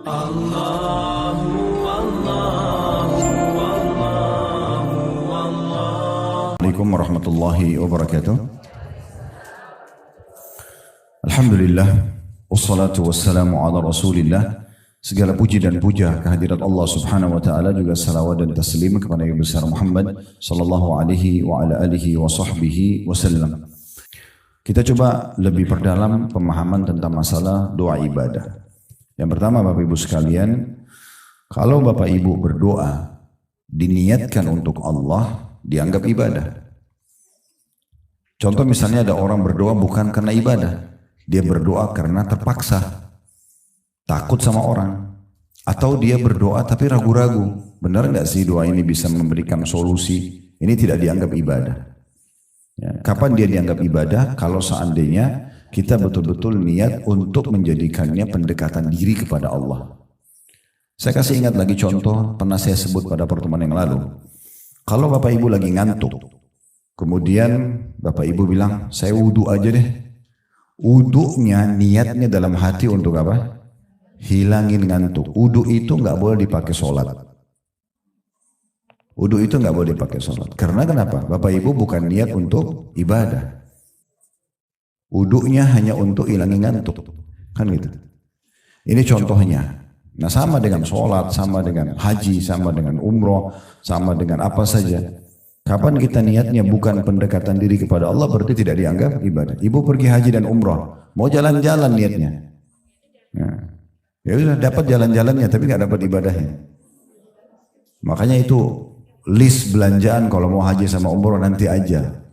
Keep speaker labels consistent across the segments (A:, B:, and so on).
A: Assalamualaikum warahmatullahi wabarakatuh. Alhamdulillah, wassalatu wassalamu ala rasulillah. Segala puji dan puja kehadirat Allah subhanahu wa ta'ala, juga salawat dan taslim kepada Nabi besar Muhammad sallallahu alaihi wa ala alihi wa sahbihi wasallam. Kita coba lebih perdalam pemahaman tentang masalah doa ibadah. Yang pertama, Bapak Ibu sekalian, kalau Bapak Ibu berdoa diniatkan untuk Allah, dianggap ibadah. Contoh misalnya ada orang berdoa bukan karena ibadah, dia berdoa karena terpaksa, takut sama orang, atau dia berdoa tapi ragu-ragu, benar nggak sih doa ini bisa memberikan solusi? Ini tidak dianggap ibadah. Ya, kapan dia dianggap ibadah? Kalau seandainya kita betul-betul niat untuk menjadikannya pendekatan diri kepada Allah. Saya kasih ingat lagi contoh, pernah saya sebut pada pertemuan yang lalu. Kalau Bapak Ibu lagi ngantuk, kemudian Bapak Ibu bilang, saya wudhu aja deh. Wudhunya niatnya dalam hati untuk apa? Hilangin ngantuk. Wudhu itu nggak boleh dipakai sholat. Wudhu itu nggak boleh dipakai sholat. Karena kenapa? Bapak Ibu bukan niat untuk ibadah. Wudhunya hanya untuk hilangin ngantuk. Kan gitu. Ini contohnya. Nah, sama dengan sholat, sama dengan haji, sama dengan umroh, sama dengan apa saja. Kapan kita niatnya bukan pendekatan diri kepada Allah, berarti tidak dianggap ibadah. Ibu pergi haji dan umroh, mau jalan-jalan niatnya. Ya sudah dapat jalan-jalannya, tapi nggak dapat ibadahnya. Makanya itu list belanjaan kalau mau haji sama umroh nanti aja.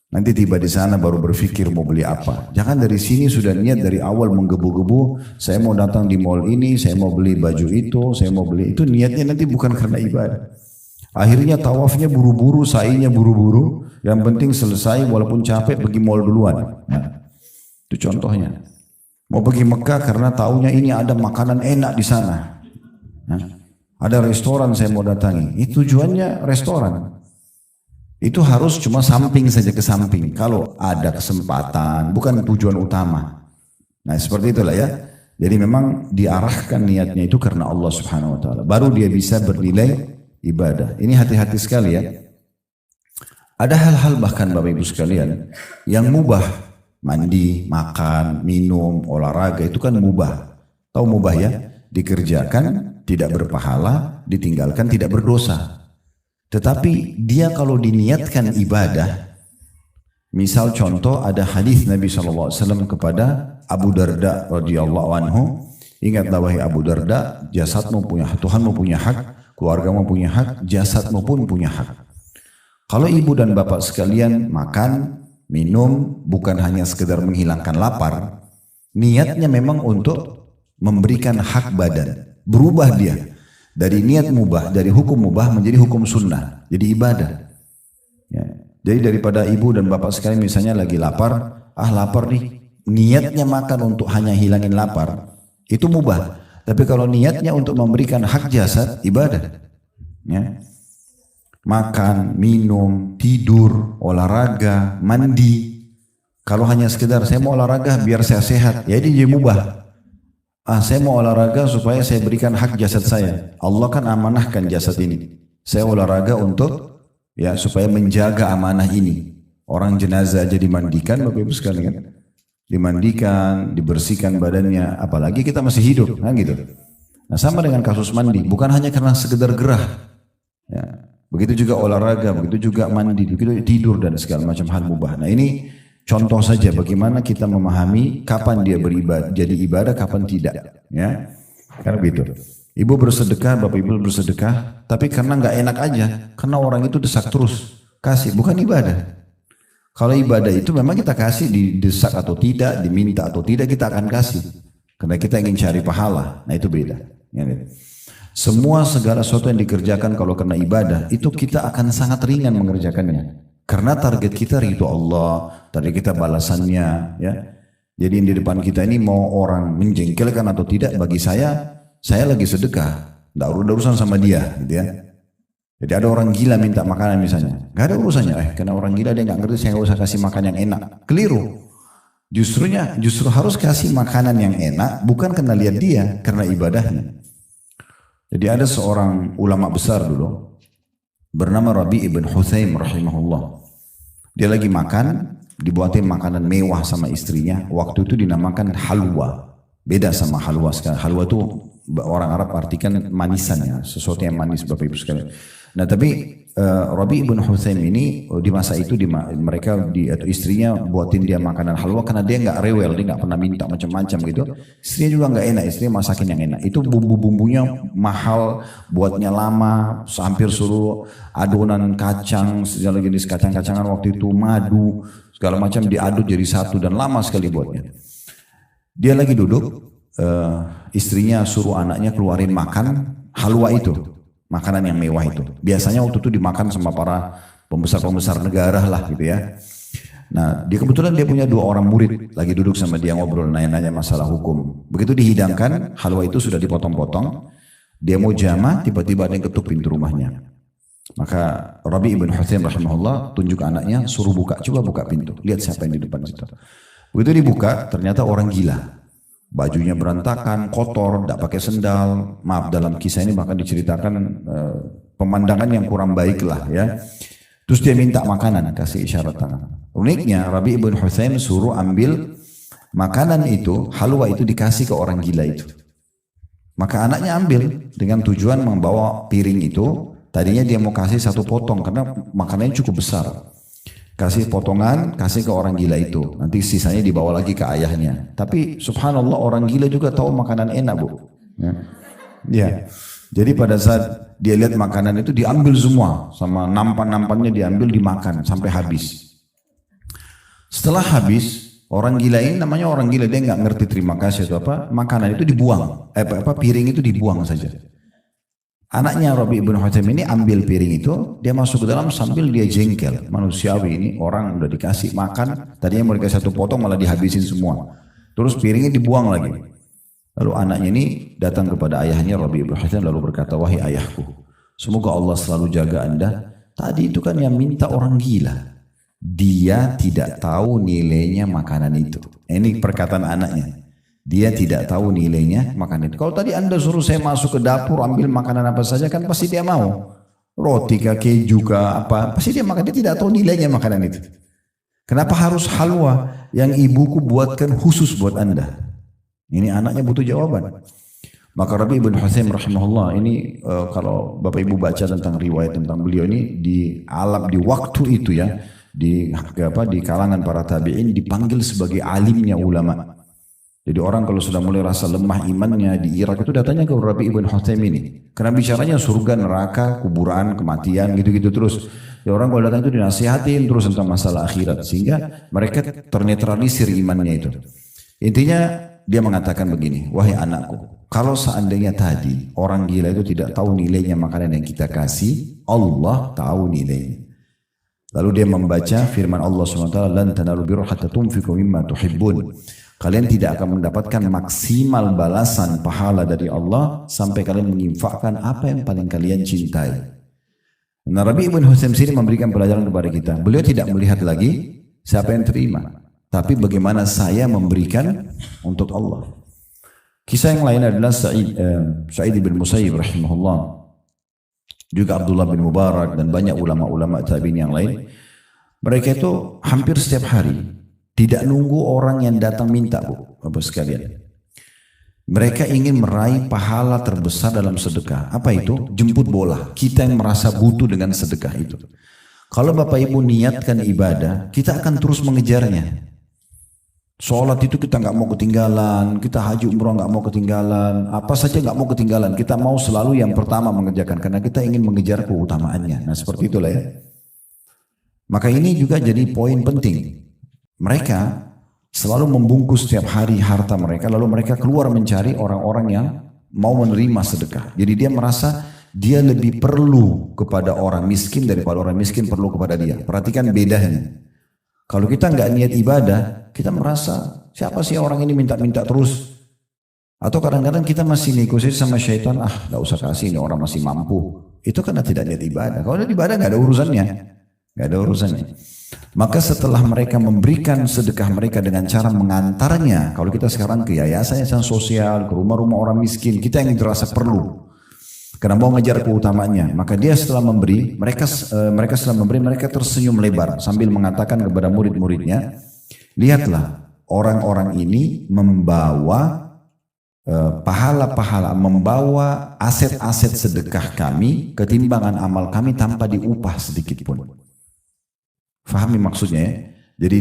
A: Nanti tiba di sana baru berpikir mau beli apa. Jangan dari sini sudah niat dari awal menggebu-gebu. Saya mau datang di mall ini, saya mau beli baju itu, saya mau beli itu. Niatnya nanti bukan karena ibadah. Akhirnya tawafnya buru-buru, sa'inya buru-buru. Yang penting selesai walaupun capek pergi mall duluan. Nah, itu contohnya. Mau pergi Mekah karena taunya ini ada makanan enak di sana. Nah, ada restoran saya mau datangi. Itu tujuannya restoran. Itu harus cuma samping saja, ke samping. Kalau ada kesempatan, bukan tujuan utama. Nah, seperti itulah ya. Jadi memang diarahkan niatnya itu karena Allah subhanahu wa ta'ala. Baru dia bisa bernilai ibadah. Ini hati-hati sekali ya. Ada hal-hal bahkan Bapak Ibu sekalian yang mubah. Mandi, makan, minum, olahraga itu kan mubah. Tahu mubah ya? Dikerjakan tidak berpahala, ditinggalkan tidak berdosa. Tetapi dia kalau diniatkan ibadah, misal contoh ada hadis Nabi SAW kepada Abu Darda radhiyallahu anhu, ingatlah wahai Abu Darda, jasadmu punya hak, Tuhanmu punya hak, keluargamu punya hak, jasadmu pun punya hak. Kalau ibu dan bapak sekalian makan, minum, bukan hanya sekedar menghilangkan lapar, niatnya memang untuk memberikan hak badan, berubah dia. Dari niat mubah, dari hukum mubah menjadi hukum sunnah, jadi ibadah. Ya. Jadi daripada ibu dan bapak sekalian misalnya lagi lapar, lapar nih, niatnya makan untuk hanya hilangin lapar, itu mubah. Tapi kalau niatnya untuk memberikan hak jasad, ibadah. Ya. Makan, minum, tidur, olahraga, mandi. Kalau hanya sekedar saya mau olahraga biar saya sehat, ya ini jadi mubah. Saya mau olahraga supaya saya berikan hak jasad saya. Allah kan amanahkan jasad ini. Saya olahraga untuk ya supaya menjaga amanah ini. Orang jenazah aja dimandikan, Bapak Ibu sekalian kan? Dimandikan, dibersihkan badannya. Apalagi kita masih hidup, kan gitu. Nah, sama dengan kasus mandi, bukan hanya karena sekedar gerah. Ya, begitu juga olahraga, begitu juga mandi, begitu tidur dan segala macam hal mubah. Nah, ini contoh saja bagaimana kita memahami kapan dia beribadah, jadi ibadah, kapan tidak. Ya, karena begitu. Ibu bersedekah, bapak ibu bersedekah, tapi karena nggak enak aja, karena orang itu desak terus, kasih, bukan ibadah. Kalau ibadah itu memang kita kasih, didesak atau tidak, diminta atau tidak, kita akan kasih. Karena kita ingin cari pahala, nah itu beda. Ya, semua segala sesuatu yang dikerjakan kalau karena ibadah, itu kita akan sangat ringan mengerjakannya. Karena target kita ridho Allah, target kita balasannya, ya. Jadi di depan kita ini mau orang menjengkelkan atau tidak, bagi saya lagi sedekah, tidak ada urusan sama dia, gitu ya. Jadi ada orang gila minta makanan misalnya, nggak ada urusannya, karena orang gila dia nggak ngerti, saya nggak usah kasih makan yang enak, keliru. Justru harus kasih makanan yang enak, bukan karena lihat dia, karena ibadahnya. Jadi ada seorang ulama besar dulu, bernama Rabi ibn Huthaim rahimahullah. Dia lagi makan, dibuatin makanan mewah sama istrinya. Waktu itu dinamakan halwa. Beda sama halwa sekarang. Halwa itu orang Arab artikan manisannya, sesuatu yang manis Bapak Ibu sekalian. Nah tapi Rabi ibn Huthaim ini di masa itu atau istrinya buatin dia makanan halwa karena dia nggak rewel, dia nggak pernah minta macam-macam gitu. Istrinya juga nggak enak, istrinya masakin yang enak. Itu bumbu-bumbunya mahal, buatnya lama, hampir suruh adonan kacang, segala jenis kacang-kacangan waktu itu, madu, segala macam diaduk jadi satu dan lama sekali buatnya. Dia lagi duduk, istrinya suruh anaknya keluarin makan halwa itu. Makanan yang mewah itu. Biasanya waktu itu dimakan sama para pembesar-pembesar negara lah gitu ya. Nah, kebetulan dia punya 2 orang murid lagi duduk sama dia ngobrol nanya-nanya masalah hukum. Begitu dihidangkan, halwa itu sudah dipotong-potong. Dia mau jamah, tiba-tiba ada yang ketuk pintu rumahnya. Maka Rabi ibn Huthaim rahimahullah tunjuk anaknya, suruh buka, coba buka pintu. Lihat siapa yang di depan situ. Begitu dibuka, ternyata orang gila. Bajunya berantakan, kotor, tidak pakai sendal. Maaf, dalam kisah ini bahkan diceritakan pemandangan yang kurang baik lah ya. Terus dia minta makanan, kasih isyarat tangan. Uniknya Rabi ibn Huthaim suruh ambil makanan itu, halwa itu dikasih ke orang gila itu. Maka anaknya ambil dengan tujuan membawa piring itu. Tadinya dia mau kasih 1 potong karena makanannya cukup besar. Kasih potongan, kasih ke orang gila itu. Nanti sisanya dibawa lagi ke ayahnya. Tapi subhanallah orang gila juga tahu makanan enak Bu. Ya. Jadi pada saat dia lihat makanan itu diambil semua. Sama nampan-nampannya diambil dimakan sampai habis. Setelah habis, orang gila ini namanya orang gila. Dia nggak ngerti terima kasih atau apa. Makanan itu dibuang. Piring itu dibuang saja. Anaknya Rabi ibn Huthaim ini ambil piring itu, dia masuk ke dalam sambil dia jengkel. Manusiawi ini orang udah dikasih makan, tadinya mau dikasih 1 potong malah dihabisin semua. Terus piringnya dibuang lagi. Lalu anaknya ini datang kepada ayahnya Rabi ibn Huthaim lalu berkata, wahai ayahku, semoga Allah selalu jaga Anda. Tadi itu kan yang minta orang gila. Dia tidak tahu nilainya makanan itu. Ini perkataan anaknya. Dia tidak tahu nilainya makanan itu. Kalau tadi Anda suruh saya masuk ke dapur ambil makanan apa saja kan pasti dia mau. Roti kah, keju kah, apa. Pasti dia makan. Dia tidak tahu nilainya makanan itu. Kenapa harus halwa yang ibuku buatkan khusus buat Anda? Ini anaknya butuh jawaban. Maka Rabi ibn Huthaim rahimahullah ini kalau Bapak Ibu baca tentang riwayat tentang beliau ini di waktu itu ya. Di kalangan para tabi'in dipanggil sebagai alimnya ulama. Jadi orang kalau sudah mulai rasa lemah imannya di Irak itu datanya ke Rabi ibn Huthaim ini. Karena bicaranya surga, neraka, kuburan, kematian gitu-gitu terus. Ya orang kalau datang itu dinasihatin terus tentang masalah akhirat. Sehingga mereka ternetralisir imannya itu. Intinya dia mengatakan begini, wahai anakku, kalau seandainya tadi orang gila itu tidak tahu nilainya makanan yang kita kasih, Allah tahu nilainya. Lalu dia membaca firman Allah SWT, lan tanalu birra hatta tunfiqu mimma tuhibbun. Kalian tidak akan mendapatkan maksimal balasan pahala dari Allah sampai kalian menginfakkan apa yang paling kalian cintai. Nah, Rabi ibn Huthaim sini memberikan pelajaran kepada kita. Beliau tidak melihat lagi siapa yang terima, tapi bagaimana saya memberikan untuk Allah. Kisah yang lain adalah Sa'id bin Musayyib rahimahullah, juga Abdullah bin Mubarak dan banyak ulama-ulama tabi'in yang lain. Mereka itu hampir setiap hari tidak nunggu orang yang datang minta Bu, Bapak sekalian. Mereka ingin meraih pahala terbesar dalam sedekah. Apa itu? Jemput bola. Kita yang merasa butuh dengan sedekah itu. Kalau Bapak Ibu niatkan ibadah, kita akan terus mengejarnya. Sholat itu kita nggak mau ketinggalan, kita haji umroh nggak mau ketinggalan, apa saja nggak mau ketinggalan. Kita mau selalu yang pertama mengerjakan karena kita ingin mengejar keutamaannya. Nah seperti itulah ya. Maka ini juga jadi poin penting. Mereka selalu membungkus setiap hari harta mereka, lalu mereka keluar mencari orang-orang yang mau menerima sedekah. Jadi dia merasa dia lebih perlu kepada orang miskin daripada orang miskin perlu kepada dia. Perhatikan bedanya. Kalau kita nggak niat ibadah, kita merasa siapa sih orang ini minta-minta terus. Atau kadang-kadang kita masih negosiasi sama syaitan, nggak usah kasih, ini orang masih mampu. Itu karena tidak niat ibadah. Kalau ada ibadah nggak ada urusannya, nggak ada urusannya. Maka setelah mereka memberikan sedekah mereka dengan cara mengantarnya, kalau kita sekarang ke yayasan sosial, ke rumah-rumah orang miskin, kita yang dirasa perlu. Karena mau ngejar keutamaannya, maka dia setelah memberi, mereka setelah memberi, mereka tersenyum lebar sambil mengatakan kepada murid-muridnya, lihatlah orang-orang ini membawa pahala-pahala, membawa aset-aset sedekah kami, ketimbangan amal kami tanpa diupah sedikit pun. Fahami maksudnya ya? Jadi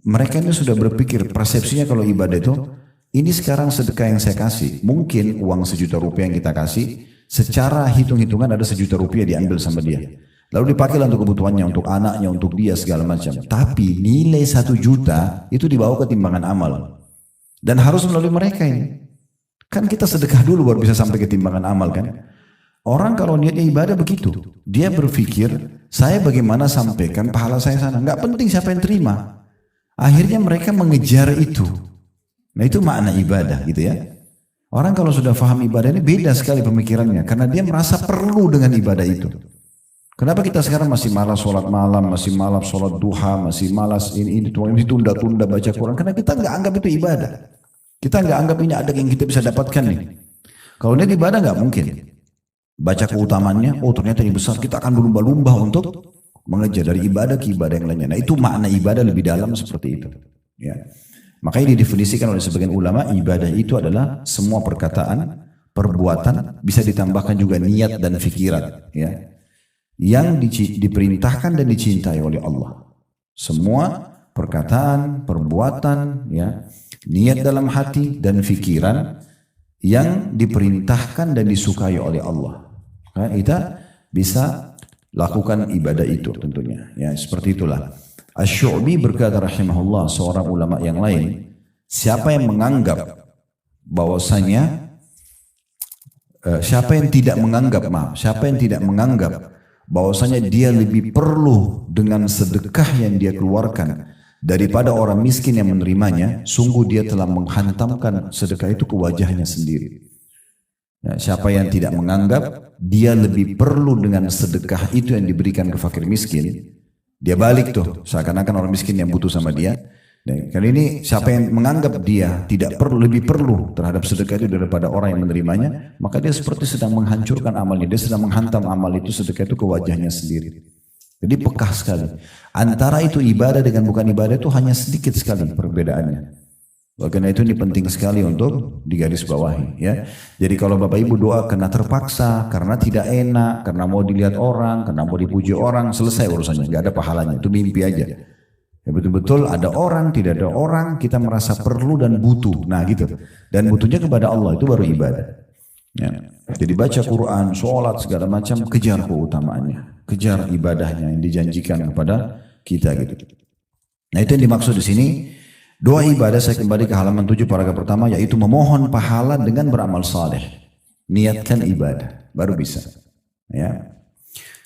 A: mereka ini sudah berpikir, persepsinya kalau ibadah itu, ini sekarang sedekah yang saya kasih, mungkin uang 1 juta rupiah yang kita kasih, secara hitung-hitungan ada 1 juta rupiah diambil sama dia. Lalu dipakailah untuk kebutuhannya, untuk anaknya, untuk dia segala macam. Tapi nilai 1 juta itu dibawa ke timbangan amal. Dan harus melalui mereka ini. Kan kita sedekah dulu baru bisa sampai ke timbangan amal kan. Orang kalau niatnya ibadah begitu. Dia berpikir, saya bagaimana sampaikan pahala saya sana. Nggak penting siapa yang terima. Akhirnya mereka mengejar itu. Nah itu makna ibadah gitu ya. Orang kalau sudah paham ibadah ini beda sekali pemikirannya. Karena dia merasa perlu dengan ibadah itu. Kenapa kita sekarang masih malas sholat malam, masih malas sholat duha, masih malas ini tunda-tunda baca Quran. Karena kita nggak anggap itu ibadah. Kita nggak anggap ini ada yang kita bisa dapatkan nih. Kalau ini ibadah nggak mungkin. Baca keutamaannya, oh ternyata ini besar. Kita akan berlumba-lumba untuk mengejar dari ibadah ke ibadah yang lainnya. Nah itu makna ibadah lebih dalam seperti itu. Ya. Makanya didefinisikan oleh sebagian ulama, ibadah itu adalah semua perkataan, perbuatan, bisa ditambahkan juga niat dan fikiran, ya, yang diperintahkan dan dicintai oleh Allah. Semua perkataan, perbuatan, ya, niat dalam hati dan fikiran yang diperintahkan dan disukai oleh Allah. Nah, kita bisa lakukan ibadah itu tentunya, ya, seperti itulah. Asy-Syu'bi berkata rahimahullah, seorang ulama yang lain, siapa yang menganggap bahwasanya siapa yang tidak menganggap bahwasanya dia lebih perlu dengan sedekah yang dia keluarkan daripada orang miskin yang menerimanya, sungguh dia telah menghantamkan sedekah itu ke wajahnya sendiri. Ya, siapa yang tidak menganggap dia lebih perlu dengan sedekah itu yang diberikan ke fakir miskin, dia balik tuh, seakan-akan orang miskin yang butuh sama dia. Dan kali ini siapa yang menganggap dia tidak perlu, lebih perlu terhadap sedekah itu daripada orang yang menerimanya, maka dia seperti sedang menghancurkan amalnya, dia sedang menghantam amal itu, sedekah itu ke wajahnya sendiri. Jadi pekah sekali. Antara itu ibadah dengan bukan ibadah itu hanya sedikit sekali perbedaannya. Karena itu ini penting sekali untuk digarisbawahi, ya. Jadi kalau Bapak Ibu doa karena terpaksa, karena tidak enak, karena mau dilihat orang, karena mau dipuji orang, selesai urusannya, nggak ada pahalanya, itu mimpi aja. Ya, betul-betul ada orang, tidak ada orang, kita merasa perlu dan butuh, nah gitu. Dan butuhnya kepada Allah, itu baru ibadah. Ya. Jadi baca Quran, sholat segala macam, kejar keutamaannya, kejar ibadahnya yang dijanjikan kepada kita gitu. Nah itu yang dimaksud di sini. Doa ibadah, saya kembali ke halaman 7 paragraf pertama, yaitu memohon pahala dengan beramal saleh. Niatkan ibadah, baru bisa. Ya.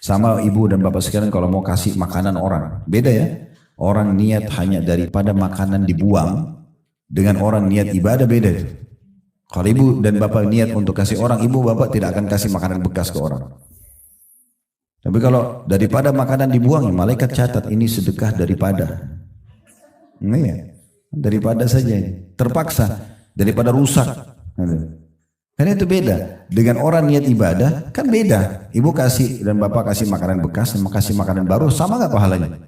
A: Sama ibu dan bapak sekalian kalau mau kasih makanan orang, beda ya. Orang niat hanya daripada makanan dibuang, dengan orang niat ibadah beda itu. Kalau ibu dan bapak niat untuk kasih orang, ibu bapak tidak akan kasih makanan bekas ke orang. Tapi kalau daripada makanan dibuang, malaikat catat ini sedekah daripada. Nah, ya. Daripada saja, terpaksa, daripada rusak. Karena itu beda. Dengan orang niat ibadah, kan beda. Ibu kasih dan bapak kasih makanan bekas, sama kasih makanan baru, sama gak pahalanya?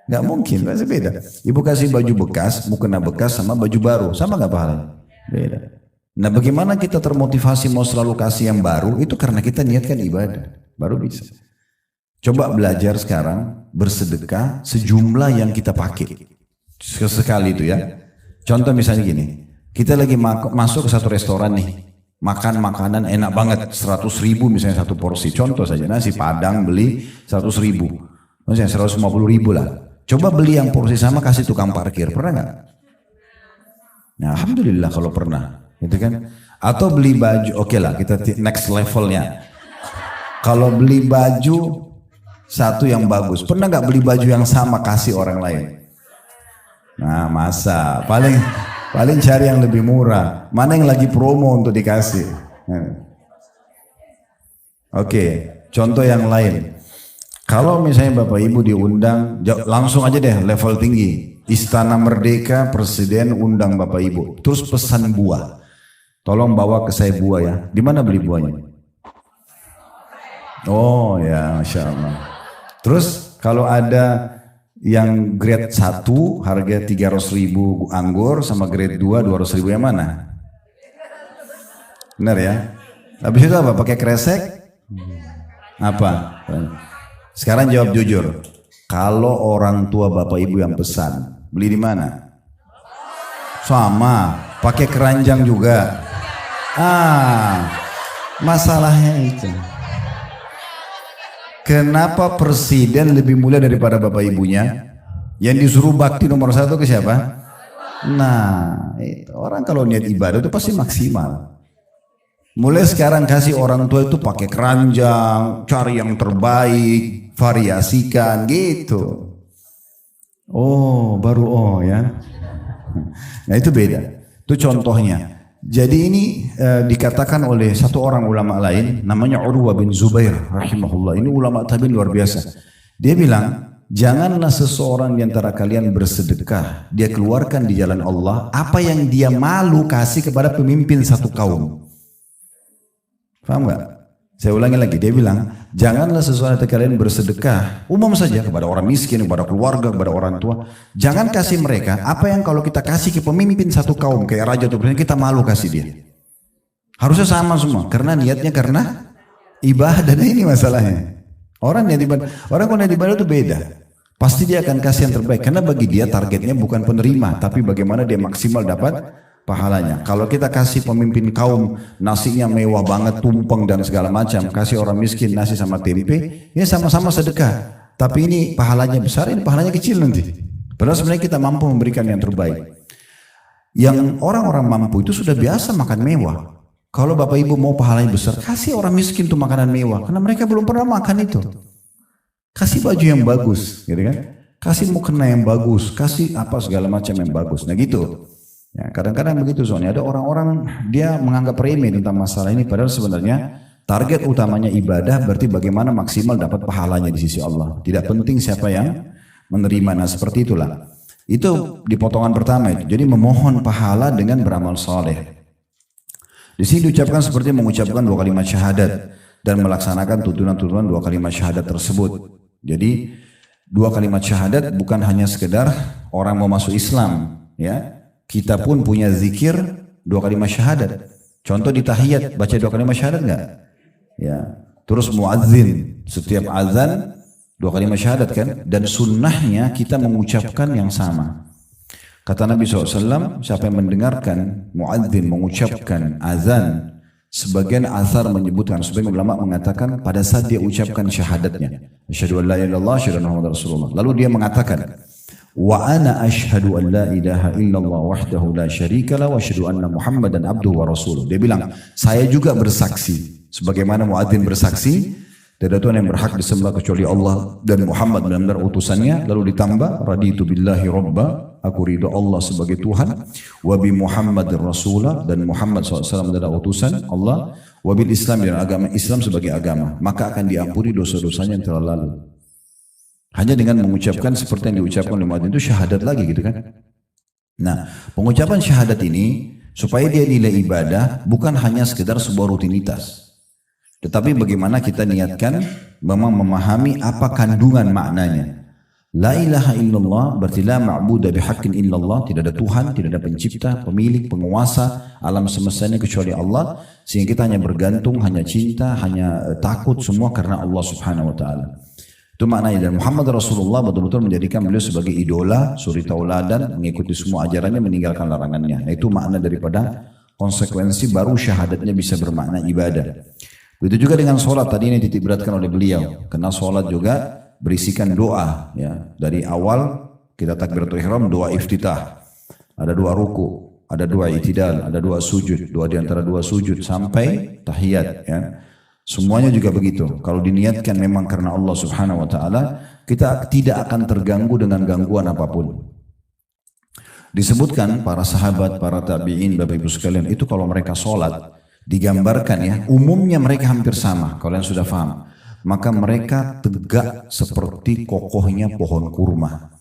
A: Gak mungkin, pasti beda. Ibu kasih baju bekas, mukena bekas, sama baju baru, sama gak pahalanya? Beda. Nah bagaimana kita termotivasi mau selalu kasih yang baru, itu karena kita niatkan ibadah, baru bisa. Coba belajar sekarang, bersedekah sejumlah yang kita pakai. Sesekali itu ya. Contoh misalnya gini, kita lagi masuk ke satu restoran nih, makan makanan enak banget, 100.000 misalnya satu porsi. Contoh saja, nasi padang beli 100.000, misalnya 150.000 lah. Coba beli yang porsi sama kasih tukang parkir, pernah nggak? Nah, alhamdulillah kalau pernah, gitu kan? Atau beli baju, oke lah, kita next levelnya. Kalau beli baju satu yang bagus, pernah nggak beli baju yang sama kasih orang lain? Nah masa paling cari yang lebih murah, mana yang lagi promo untuk dikasih. Oke, contoh yang lain, Kalau misalnya Bapak Ibu diundang, langsung aja deh level tinggi. Istana Merdeka, Presiden undang Bapak Ibu. Terus pesan buah. Tolong bawa ke saya buah ya. Di mana beli buahnya? Oh ya, Masya Allah. Terus kalau ada yang grade 1 harga 300.000 anggur sama grade 2 200.000 yang mana? Benar ya? Habis itu apa? Pakai kresek? Apa? Sekarang jawab jujur. Kalau orang tua Bapak Ibu yang pesan, beli di mana? Sama, pakai keranjang juga. Masalahnya itu. Kenapa presiden lebih mulia daripada Bapak Ibunya? Yang disuruh bakti nomor 1 ke siapa? Nah, orang kalau niat ibadah itu pasti maksimal. Mulai sekarang kasih orang tua itu pakai keranjang, cari yang terbaik, variasikan gitu. Oh, baru ya. Nah itu beda. Itu contohnya. Jadi ini dikatakan oleh satu orang ulama lain, namanya Urwah bin Zubair rahimahullah. Ini ulama tabi'in luar biasa. Dia bilang, janganlah seseorang di antara kalian bersedekah, dia keluarkan di jalan Allah apa yang dia malu kasih kepada pemimpin satu kaum. Paham gak? Saya ulangi lagi, dia bilang, janganlah sesuatu yang kalian bersedekah, umum saja kepada orang miskin, kepada keluarga, kepada orang tua. Jangan kasih mereka apa yang kalau kita kasih ke pemimpin satu kaum, kayak raja atau presiden, kita malu kasih dia. Harusnya sama semua, karena niatnya karena ibadah, dan ini masalahnya. Orang kalau niat ibadah itu beda. Pasti dia akan kasih yang terbaik, karena bagi dia targetnya bukan penerima, tapi bagaimana dia maksimal dapat pahalanya. Kalau kita kasih pemimpin kaum nasinya mewah banget, tumpeng dan segala macam, kasih orang miskin nasi sama tempe, ini sama-sama sedekah. Tapi ini pahalanya besar, ini pahalanya kecil nanti. Padahal sebenarnya kita mampu memberikan yang terbaik. Yang orang-orang mampu itu sudah biasa makan mewah. Kalau Bapak Ibu mau pahalanya besar, kasih orang miskin tuh makanan mewah, karena mereka belum pernah makan itu. Kasih baju yang bagus, gitu kan? Kasih mukena yang bagus, kasih apa segala macam yang bagus. Nah gitu. Ya, kadang-kadang begitu soalnya ada orang-orang dia menganggap remeh tentang masalah ini, padahal sebenarnya target utamanya ibadah, berarti bagaimana maksimal dapat pahalanya di sisi Allah. Tidak penting siapa yang menerima. Nah seperti itulah. Itu di potongan pertama itu. Jadi memohon pahala dengan beramal saleh. Di sini diucapkan seperti mengucapkan 2 kalimat syahadat dan melaksanakan tuntunan-tuntunan 2 kalimat syahadat tersebut. Jadi 2 kalimat syahadat bukan hanya sekedar orang mau masuk Islam, ya. Kita pun punya zikir 2 kalimat syahadat. Contoh di tahiyat baca 2 kalimat syahadat enggak? Ya. Terus muadzin setiap azan 2 kalimat syahadat kan? Dan sunnahnya kita mengucapkan yang sama. Kata Nabi SAW, siapa yang mendengarkan muadzin mengucapkan azan, sebagian athar menyebutkan, sebagian ulama mengatakan pada saat dia ucapkan syahadatnya, asyhadu an la ilaha illallah, asyhadu anna muhammadar rasulullah. Lalu dia mengatakan, wa ana ashhadu an la ilaha illallah wahdahu la syarika la wa asyhadu anna muhammadan abduhu wa rasuluh. Dia bilang, saya juga bersaksi sebagaimana muadzin bersaksi tidak ada Tuhan yang berhak disembah kecuali Allah dan Muhammad benar-benar utusannya. Lalu ditambah, raditu billahi rabba, aku ridho Allah sebagai Tuhan, wa bi Muhammadir rasulah, dan Muhammad SAW adalah utusan Allah, wa bil Islam, dan agama Islam sebagai agama, maka akan diampuni dosa-dosanya yang telah lalu. Hanya dengan mengucapkan seperti yang diucapkan oleh muadzin itu syahadat lagi gitu kan. Nah, pengucapan syahadat ini supaya dia nilai ibadah bukan hanya sekedar sebuah rutinitas. Tetapi bagaimana kita niatkan memang memahami apa kandungan maknanya. La ilaha illallah berarti la ma'budu bihaqqin illallah, tidak ada Tuhan, tidak ada pencipta, pemilik, penguasa alam semesta ini kecuali Allah, sehingga kita hanya bergantung, hanya cinta, hanya takut semua karena Allah Subhanahu wa taala. Itu maknanya. Dan Muhammad Rasulullah betul-betul menjadikan beliau sebagai idola, suri tauladan, mengikuti semua ajarannya, meninggalkan larangannya. Nah, itu makna daripada konsekuensi baru syahadatnya bisa bermakna ibadah. Begitu juga dengan sholat, tadi ini titik beratkan oleh beliau. Karena sholat juga berisikan doa. Ya. Dari awal kita takbiratul ihram, doa iftitah. Ada 2 ruku, ada 2 i'tidal, ada 2 sujud. 2 di antara 2 sujud sampai tahiyat. Ya. Semuanya juga begitu. Kalau diniatkan memang karena Allah Subhanahu wa taala, kita tidak akan terganggu dengan gangguan apapun. Disebutkan para sahabat, para tabi'in, Bapak Ibu sekalian, itu kalau mereka sholat, digambarkan ya, umumnya mereka hampir sama, kalau yang sudah paham. maka mereka tegak seperti kokohnya pohon kurma.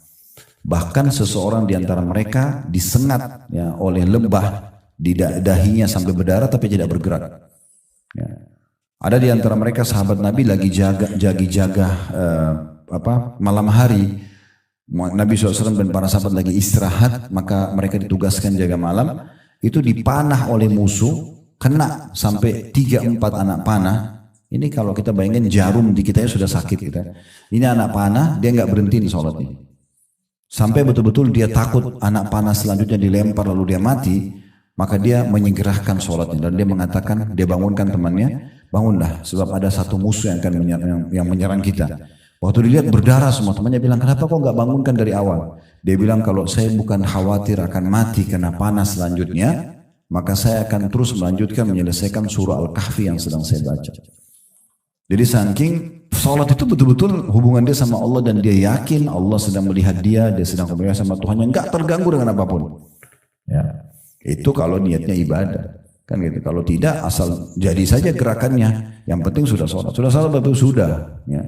A: Bahkan seseorang di antara mereka disengat ya, oleh lebah di dahinya sampai berdarah tapi tidak bergerak. Ya. Ada di antara mereka sahabat Nabi lagi jaga malam hari. Nabi SAW dan para sahabat lagi istirahat, maka mereka ditugaskan jaga malam. Itu dipanah oleh musuh, kena sampai 3-4 anak panah. Ini kalau kita bayangin jarum di kita sudah sakit kita. Ini anak panah, dia nggak berhenti di sholatnya. Sampai betul-betul dia takut anak panah selanjutnya dilempar lalu dia mati, maka dia menyegerakan sholatnya dan dia mengatakan, dia bangunkan temannya, bangunlah sebab ada satu musuh yang akan menyerang kita. Waktu dilihat berdarah semua, temannya bilang, kenapa kok nggak bangunkan dari awal? Dia bilang, kalau saya bukan khawatir akan mati kena panas selanjutnya, maka saya akan terus melanjutkan menyelesaikan surah Al-Kahfi yang sedang saya baca. Jadi saking sholat itu betul-betul hubungan dia sama Allah dan dia yakin Allah sedang melihat dia sedang komunikasi sama Tuhan yang nggak terganggu dengan apapun. Ya, itu kalau niatnya ibadah. Kan gitu. Kalau tidak, asal jadi saja gerakannya. Yang penting sudah sholat. Sudah sholat betul sudah. Ya.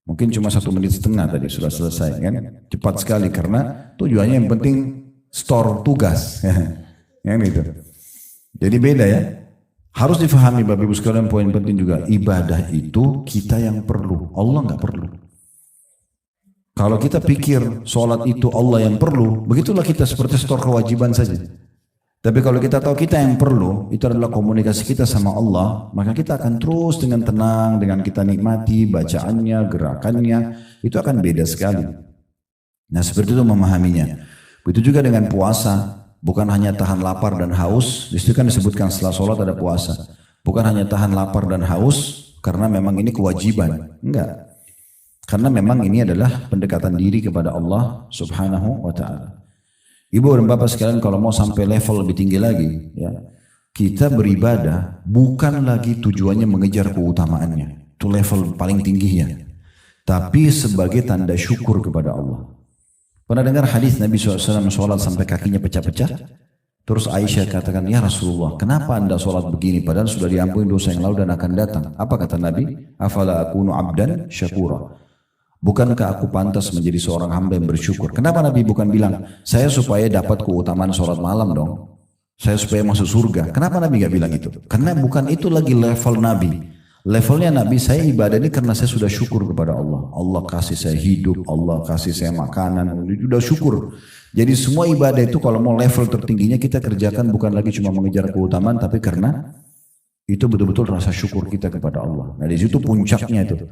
A: Mungkin cuma 1,5 menit tadi sudah selesai kan, cepat sekali karena tujuannya yang penting store tugas, ya gitu. Jadi beda ya, harus difahami Bapak Ibu sekalian poin penting juga, ibadah itu kita yang perlu, Allah nggak perlu. Kalau kita pikir sholat itu Allah yang perlu, begitulah kita seperti store kewajiban saja. Tapi kalau kita tahu kita yang perlu, itu adalah komunikasi kita sama Allah, maka kita akan terus dengan tenang, dengan kita nikmati bacaannya, gerakannya, itu akan beda sekali. Nah seperti itu memahaminya. Begitu juga dengan puasa, bukan hanya tahan lapar dan haus, di situ kan disebutkan setelah sholat ada puasa. Bukan hanya tahan lapar dan haus, karena memang ini kewajiban, enggak. Karena memang ini adalah pendekatan diri kepada Allah subhanahu wa ta'ala. Ibu dan bapak sekalian kalau mau sampai level lebih tinggi lagi, ya, kita beribadah bukan lagi tujuannya mengejar keutamaannya, itu level paling tingginya, tapi sebagai tanda syukur kepada Allah. Pernah dengar hadis Nabi SAW sholat sampai kakinya pecah-pecah? Terus Aisyah katakan, ya Rasulullah, kenapa anda sholat begini padahal sudah diampuni dosa yang lalu dan akan datang? Apa kata Nabi? Afala akunu abdan syakura. Bukankah aku pantas menjadi seorang hamba yang bersyukur? Kenapa Nabi bukan bilang, saya supaya dapat keutamaan sholat malam dong? Saya supaya masuk surga. Kenapa Nabi gak bilang itu? Karena bukan itu lagi level Nabi. Levelnya Nabi, saya ibadah ini karena saya sudah syukur kepada Allah. Allah kasih saya hidup, Allah kasih saya makanan, sudah syukur. Jadi semua ibadah itu kalau mau level tertingginya kita kerjakan bukan lagi cuma mengejar keutamaan, tapi karena itu betul-betul rasa syukur kita kepada Allah. Nah di situ puncaknya itu.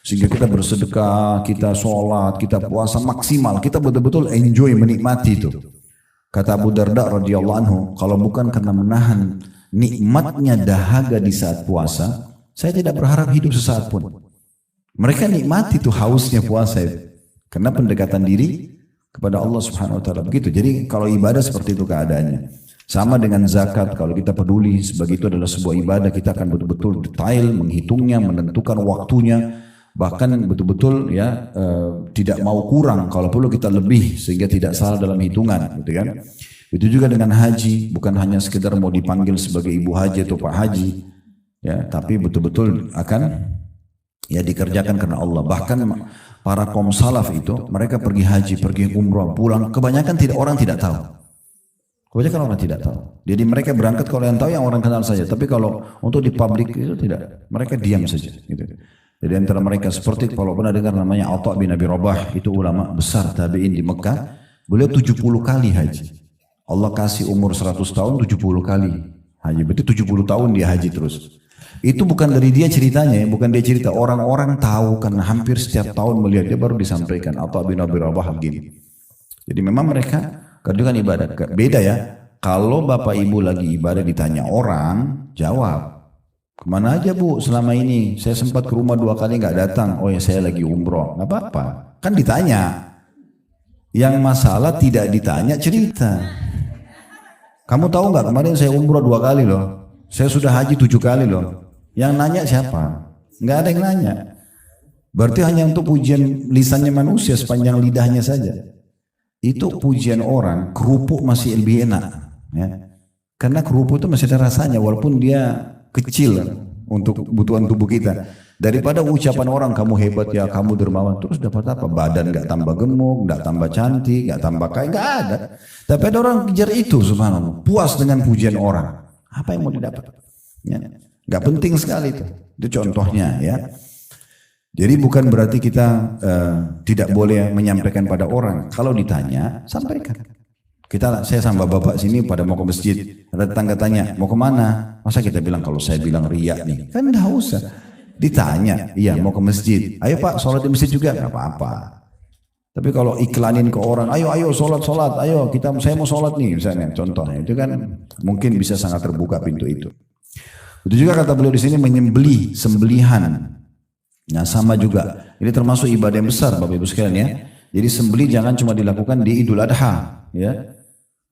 A: Sehingga kita bersedekah, kita sholat, kita puasa maksimal. Kita betul-betul enjoy, menikmati itu. Kata Abu Darda radhiyallahu anhu, kalau bukan karena menahan nikmatnya dahaga di saat puasa, saya tidak berharap hidup sesaat pun. Mereka nikmati itu hausnya puasa itu. Karena pendekatan diri kepada Allah subhanahu wa ta'ala. Begitu. Jadi kalau ibadah seperti itu keadaannya. Sama dengan zakat, kalau kita peduli sebagai itu adalah sebuah ibadah, kita akan betul-betul detail menghitungnya, menentukan waktunya. Bahkan betul-betul ya tidak mau kurang, kalau perlu kita lebih sehingga tidak salah dalam hitungan, gitu kan. Itu juga dengan haji, bukan hanya sekedar mau dipanggil sebagai ibu haji atau pak haji, ya, tapi betul-betul akan ya dikerjakan karena Allah. Bahkan para kaum salaf itu mereka pergi haji, pergi umrah, pulang, kebanyakan orang tidak tahu. Kebanyakan orang tidak tahu. Jadi mereka berangkat kalau yang tahu yang orang kenal saja, tapi kalau untuk di publik itu tidak, mereka diam saja, gitu. Jadi antara mereka seperti kalau pernah dengar namanya Atha bin Abi Rabah, itu ulama besar tabi'in di Mekah, beliau 70 kali haji. Allah kasih umur 100 tahun 70 kali haji, berarti 70 tahun dia haji terus. Itu bukan dari dia ceritanya ya, bukan dia cerita, orang-orang tahu karena hampir setiap tahun melihat dia baru disampaikan Atha bin Abi Rabah begini. Jadi memang mereka kerjakan ibadah. Beda ya, kalau bapak ibu lagi ibadah ditanya orang, jawab. Kemana aja bu selama ini? Saya sempat ke rumah 2 kali nggak datang. Oh ya saya lagi umroh. Nggak apa-apa. Kan ditanya. Yang masalah tidak ditanya cerita. Kamu tahu nggak kemarin saya umroh 2 kali loh. Saya sudah haji 7 kali loh. Yang nanya siapa? Nggak ada yang nanya. Berarti hanya untuk pujian lisannya manusia sepanjang lidahnya saja. Itu pujian orang, kerupuk masih lebih enak. Ya. Karena kerupuk itu masih ada rasanya walaupun dia kecil untuk kebutuhan tubuh kita. Daripada ucapan orang kamu hebat ya, kamu dermawan, terus dapat apa? Badan nggak tambah gemuk, nggak tambah cantik, nggak tambah kaya, nggak ada. Tapi ada orang kejar itu, subhanallah, puas dengan pujian orang. Apa yang mau didapat? Ya. Nggak penting sekali itu. Itu contohnya ya. Jadi bukan berarti kita tidak boleh menyampaikan pada orang. Kalau ditanya, sampaikan. Saya sama bapak sini pada mau ke masjid. Ada tetangga tanya, mau kemana? Masa kita bilang kalau saya bilang riak nih? Kan enggak usah. Ditanya, iya mau ke masjid. Ayo pak, sholat di masjid juga? Gak apa-apa. Tapi kalau iklanin ke orang, ayo sholat, ayo saya mau sholat nih misalnya. Contohnya itu kan mungkin bisa sangat terbuka pintu itu. Itu juga kata beliau di sini menyembelih, sembelihan. Nah sama juga, ini termasuk ibadah yang besar Bapak Ibu sekalian ya. Jadi sembelih jangan cuma dilakukan di Idul Adha ya.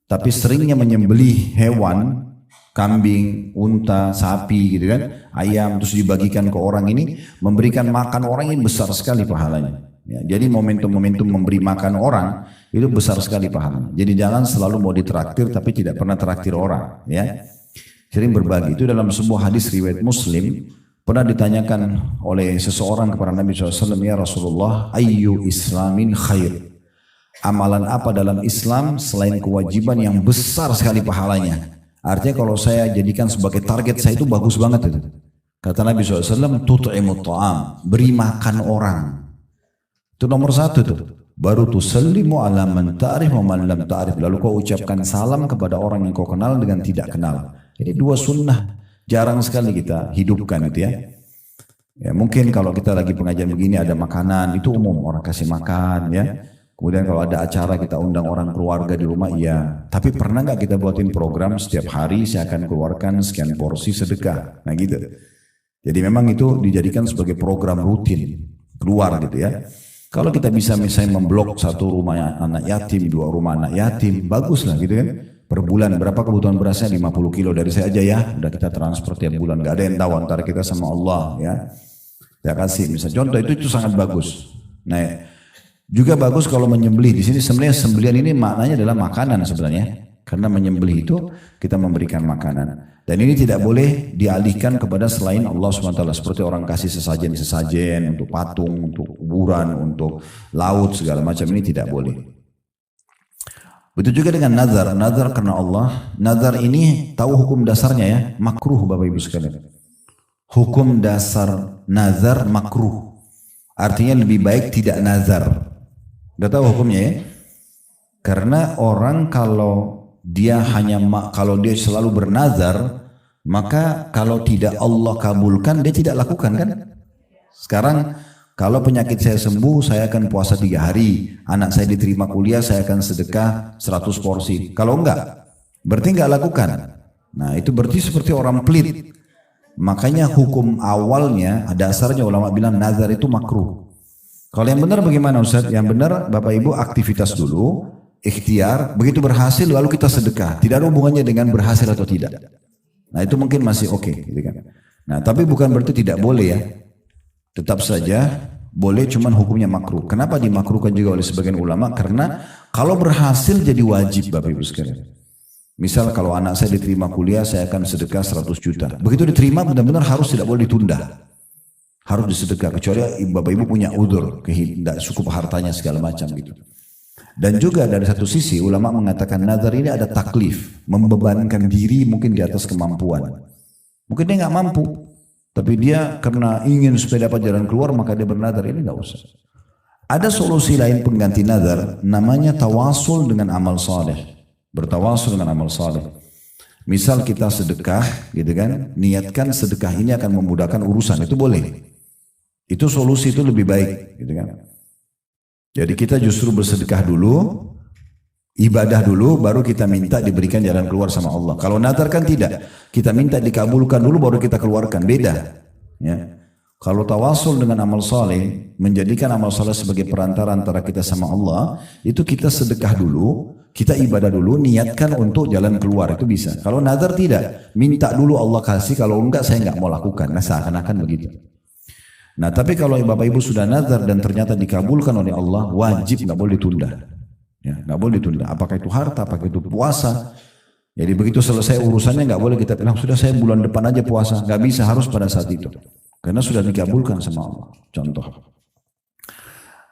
A: Tapi seringnya menyembelih hewan, kambing, unta, sapi gitu kan, ayam terus dibagikan ke orang ini, memberikan makan orang ini besar sekali pahalanya. Ya, jadi momentum-momentum memberi makan orang itu besar sekali pahalanya. Jadi jangan selalu mau ditraktir tapi tidak pernah traktir orang ya. Sering berbagi. Itu dalam sebuah hadis riwayat Muslim. Pernah ditanyakan oleh seseorang kepada Nabi SAW, ya Rasulullah, ayyu islamin khair. Amalan apa dalam Islam selain kewajiban yang besar sekali pahalanya. Artinya kalau saya jadikan sebagai target saya itu bagus banget itu. Kata Nabi SAW, tut'imut ta'am, beri makan orang. Itu nomor satu tuh. Baru tusallimu ala man ta'rif wa man lam ta'rif. Lalu kau ucapkan salam kepada orang yang kau kenal dengan tidak kenal. Ini dua sunnah. Jarang sekali kita hidupkan itu ya. Ya mungkin kalau kita lagi pengajian begini ada makanan, itu umum orang kasih makan ya. Kemudian kalau ada acara kita undang orang keluarga di rumah, iya. Tapi pernah nggak kita buatin program setiap hari saya akan keluarkan sekian porsi sedekah. Nah gitu. Jadi memang itu dijadikan sebagai program rutin keluar gitu ya. Kalau kita bisa misalnya memblok satu rumah anak yatim, dua rumah anak yatim, bagus lah gitu kan. Per bulan berapa kebutuhan berasnya? 50 kilo dari saya aja ya, udah kita transfer tiap bulan, gak ada yang tahu antara kita sama Allah ya. Saya kasih misalnya contoh itu sangat bagus. Nah juga bagus kalau menyembelih. Di sini sebenarnya sembelihan ini maknanya adalah makanan sebenarnya, karena menyembelih itu kita memberikan makanan. Dan ini tidak boleh dialihkan kepada selain Allah SWT, seperti orang kasih sesajen untuk patung, untuk kuburan, untuk laut segala macam, ini tidak boleh. Begitu juga dengan nazar, nazar karena Allah. Nazar ini tahu hukum dasarnya ya, makruh Bapak Ibu sekalian. Hukum dasar nazar makruh. Artinya lebih baik tidak nazar. Udah tahu hukumnya ya? Karena orang kalau dia kalau dia selalu bernazar, maka kalau tidak Allah kabulkan dia tidak lakukan kan? Sekarang kalau penyakit saya sembuh, saya akan puasa 3 hari. Anak saya diterima kuliah, saya akan sedekah 100 porsi. Kalau enggak, berarti enggak lakukan. Nah itu berarti seperti orang pelit. Makanya hukum awalnya, dasarnya ulama bilang nazar itu makruh. Kalau yang benar bagaimana Ustaz? Yang benar Bapak Ibu aktivitas dulu, ikhtiar, begitu berhasil lalu kita sedekah. Tidak ada hubungannya dengan berhasil atau tidak. Nah itu mungkin masih oke. Gitu kan. Nah tapi bukan berarti tidak boleh ya. Tetap saja boleh, cuman hukumnya makruh. Kenapa dimakruhkan juga oleh sebagian ulama? Karena kalau berhasil jadi wajib Bapak Ibu sekalian. Misal kalau anak saya diterima kuliah, saya akan sedekah 100 juta. Begitu diterima benar-benar harus, tidak boleh ditunda. Harus disedekah, kecuali Bapak Ibu punya udzur, tidak cukup hartanya segala macam gitu. Dan juga dari satu sisi ulama mengatakan nazar ini ada taklif, membebankan diri mungkin di atas kemampuan. Mungkin dia nggak mampu, tapi dia karena ingin supaya dapat jalan keluar maka dia bernazar, ini nggak usah. Ada solusi lain pengganti nazar, namanya tawasul dengan amal saleh. Bertawasul dengan amal saleh. Misal kita sedekah, gitu kan? Niatkan sedekah ini akan memudahkan urusan, itu boleh. Itu solusi, itu lebih baik, gitu kan? Jadi kita justru bersedekah dulu, ibadah dulu, baru kita minta diberikan jalan keluar sama Allah. Kalau nazar kan tidak, kita minta dikabulkan dulu, baru kita keluarkan, beda. Ya. Kalau tawasul dengan amal saleh, menjadikan amal saleh sebagai perantara antara kita sama Allah, itu kita sedekah dulu, kita ibadah dulu, niatkan untuk jalan keluar, itu bisa. Kalau nazar tidak, minta dulu Allah kasih, kalau enggak saya enggak mau lakukan. Nah seakan-akan begitu. Nah tapi kalau Bapak Ibu sudah nazar dan ternyata dikabulkan oleh Allah, wajib, nggak boleh ditunda. Ya, nggak boleh ditunda. Apakah itu harta, apakah itu puasa. Jadi begitu selesai urusannya nggak boleh kita bilang sudah saya bulan depan aja puasa. Nggak bisa, harus pada saat itu. Karena sudah dikabulkan sama Allah. Contoh.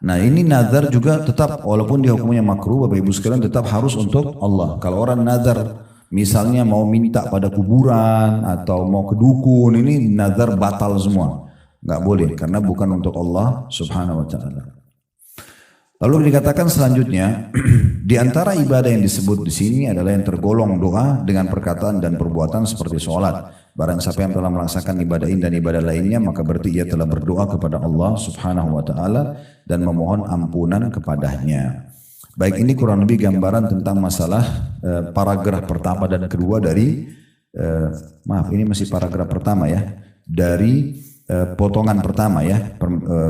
A: Nah ini nazar juga tetap walaupun dia hukumnya makruh, Bapak Ibu sekalian tetap harus untuk Allah. Kalau orang nazar misalnya mau minta pada kuburan atau mau ke dukun, ini nazar batal semua. Nggak boleh karena bukan untuk Allah Subhanahu wa taala. Lalu dikatakan selanjutnya, di antara ibadah yang disebut di sini adalah yang tergolong doa dengan perkataan dan perbuatan seperti sholat. Barang siapa yang telah melaksanakan ibadah ini dan ibadah lainnya, maka berarti ia telah berdoa kepada Allah Subhanahu wa taala dan memohon ampunan kepadanya. Baik, ini kurang lebih gambaran tentang masalah paragraf pertama dan kedua dari maaf ini masih paragraf pertama ya, dari potongan pertama ya,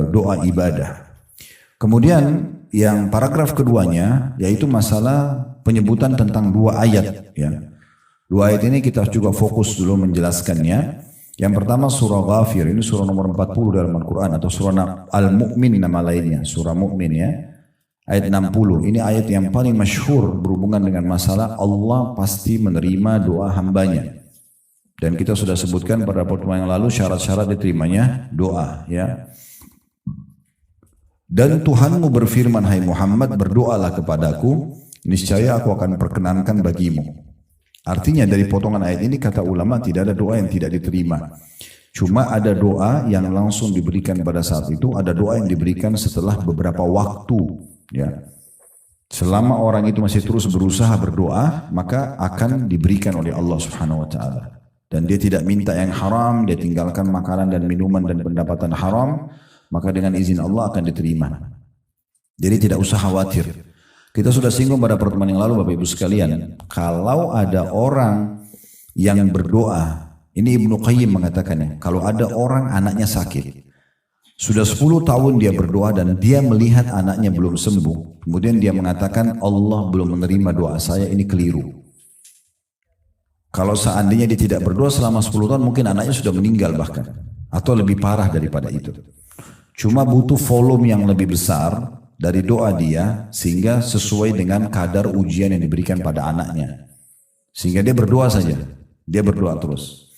A: doa ibadah. Kemudian yang paragraf keduanya yaitu masalah penyebutan tentang dua ayat ya. Dua ayat ini kita juga fokus dulu menjelaskannya. Yang pertama surah Ghafir, ini surah nomor 40 dalam Al-Quran atau surah Al-Mu'min nama lainnya, surah Mu'min ya. Ayat 60, ini ayat yang paling masyhur berhubungan dengan masalah Allah pasti menerima doa hambanya. Dan kita sudah sebutkan pada pertemuan yang lalu syarat-syarat diterimanya doa ya. Dan Tuhanmu berfirman, hai Muhammad, berdoalah kepadaku, niscaya aku akan perkenankan bagimu. Artinya dari potongan ayat ini kata ulama tidak ada doa yang tidak diterima. Cuma ada doa yang langsung diberikan pada saat itu, ada doa yang diberikan setelah beberapa waktu. Ya. Selama orang itu masih terus berusaha berdoa, maka akan diberikan oleh Allah Subhanahu wa taala. Dan dia tidak minta yang haram, dia tinggalkan makanan dan minuman dan pendapatan haram, maka dengan izin Allah akan diterima. Jadi tidak usah khawatir. Kita sudah singgung pada pertemuan yang lalu Bapak Ibu sekalian, kalau ada orang yang berdoa, ini Ibnu Qayyim mengatakannya, kalau ada orang anaknya sakit, sudah 10 tahun dia berdoa dan dia melihat anaknya belum sembuh, kemudian dia mengatakan Allah belum menerima doa saya, ini keliru. Kalau seandainya dia tidak berdoa selama 10 tahun, mungkin anaknya sudah meninggal bahkan, atau lebih parah daripada itu. Cuma butuh volume yang lebih besar dari doa dia sehingga sesuai dengan kadar ujian yang diberikan pada anaknya. Sehingga dia berdoa saja, dia berdoa terus.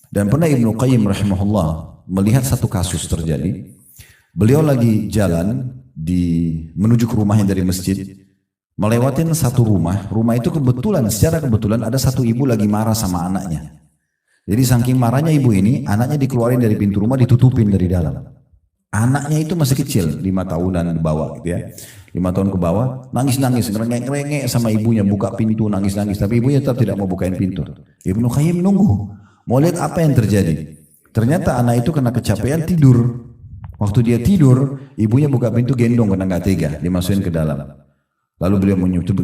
A: Dan pernah Ibnu Qayyim rahimahullah melihat satu kasus terjadi. Beliau lagi jalan menuju ke rumahnya dari masjid, melewatin satu rumah. Rumah itu secara kebetulan ada satu ibu lagi marah sama anaknya. Jadi saking marahnya ibu ini, anaknya dikeluarin dari pintu rumah, ditutupin dari dalam. Anaknya itu masih kecil, 5 tahunan ke bawah gitu ya. 5 tahun ke bawah, nangis-nangis, ngerengek-ngerengek sama ibunya, buka pintu, nangis-nangis. Tapi ibunya tetap tidak mau bukain pintu. Ibnu Qayyim nunggu, mau lihat apa yang terjadi. Ternyata anak itu kena kecapean tidur. Waktu dia tidur, ibunya buka pintu gendong karena nggak tega, dimasukin ke dalam. Lalu beliau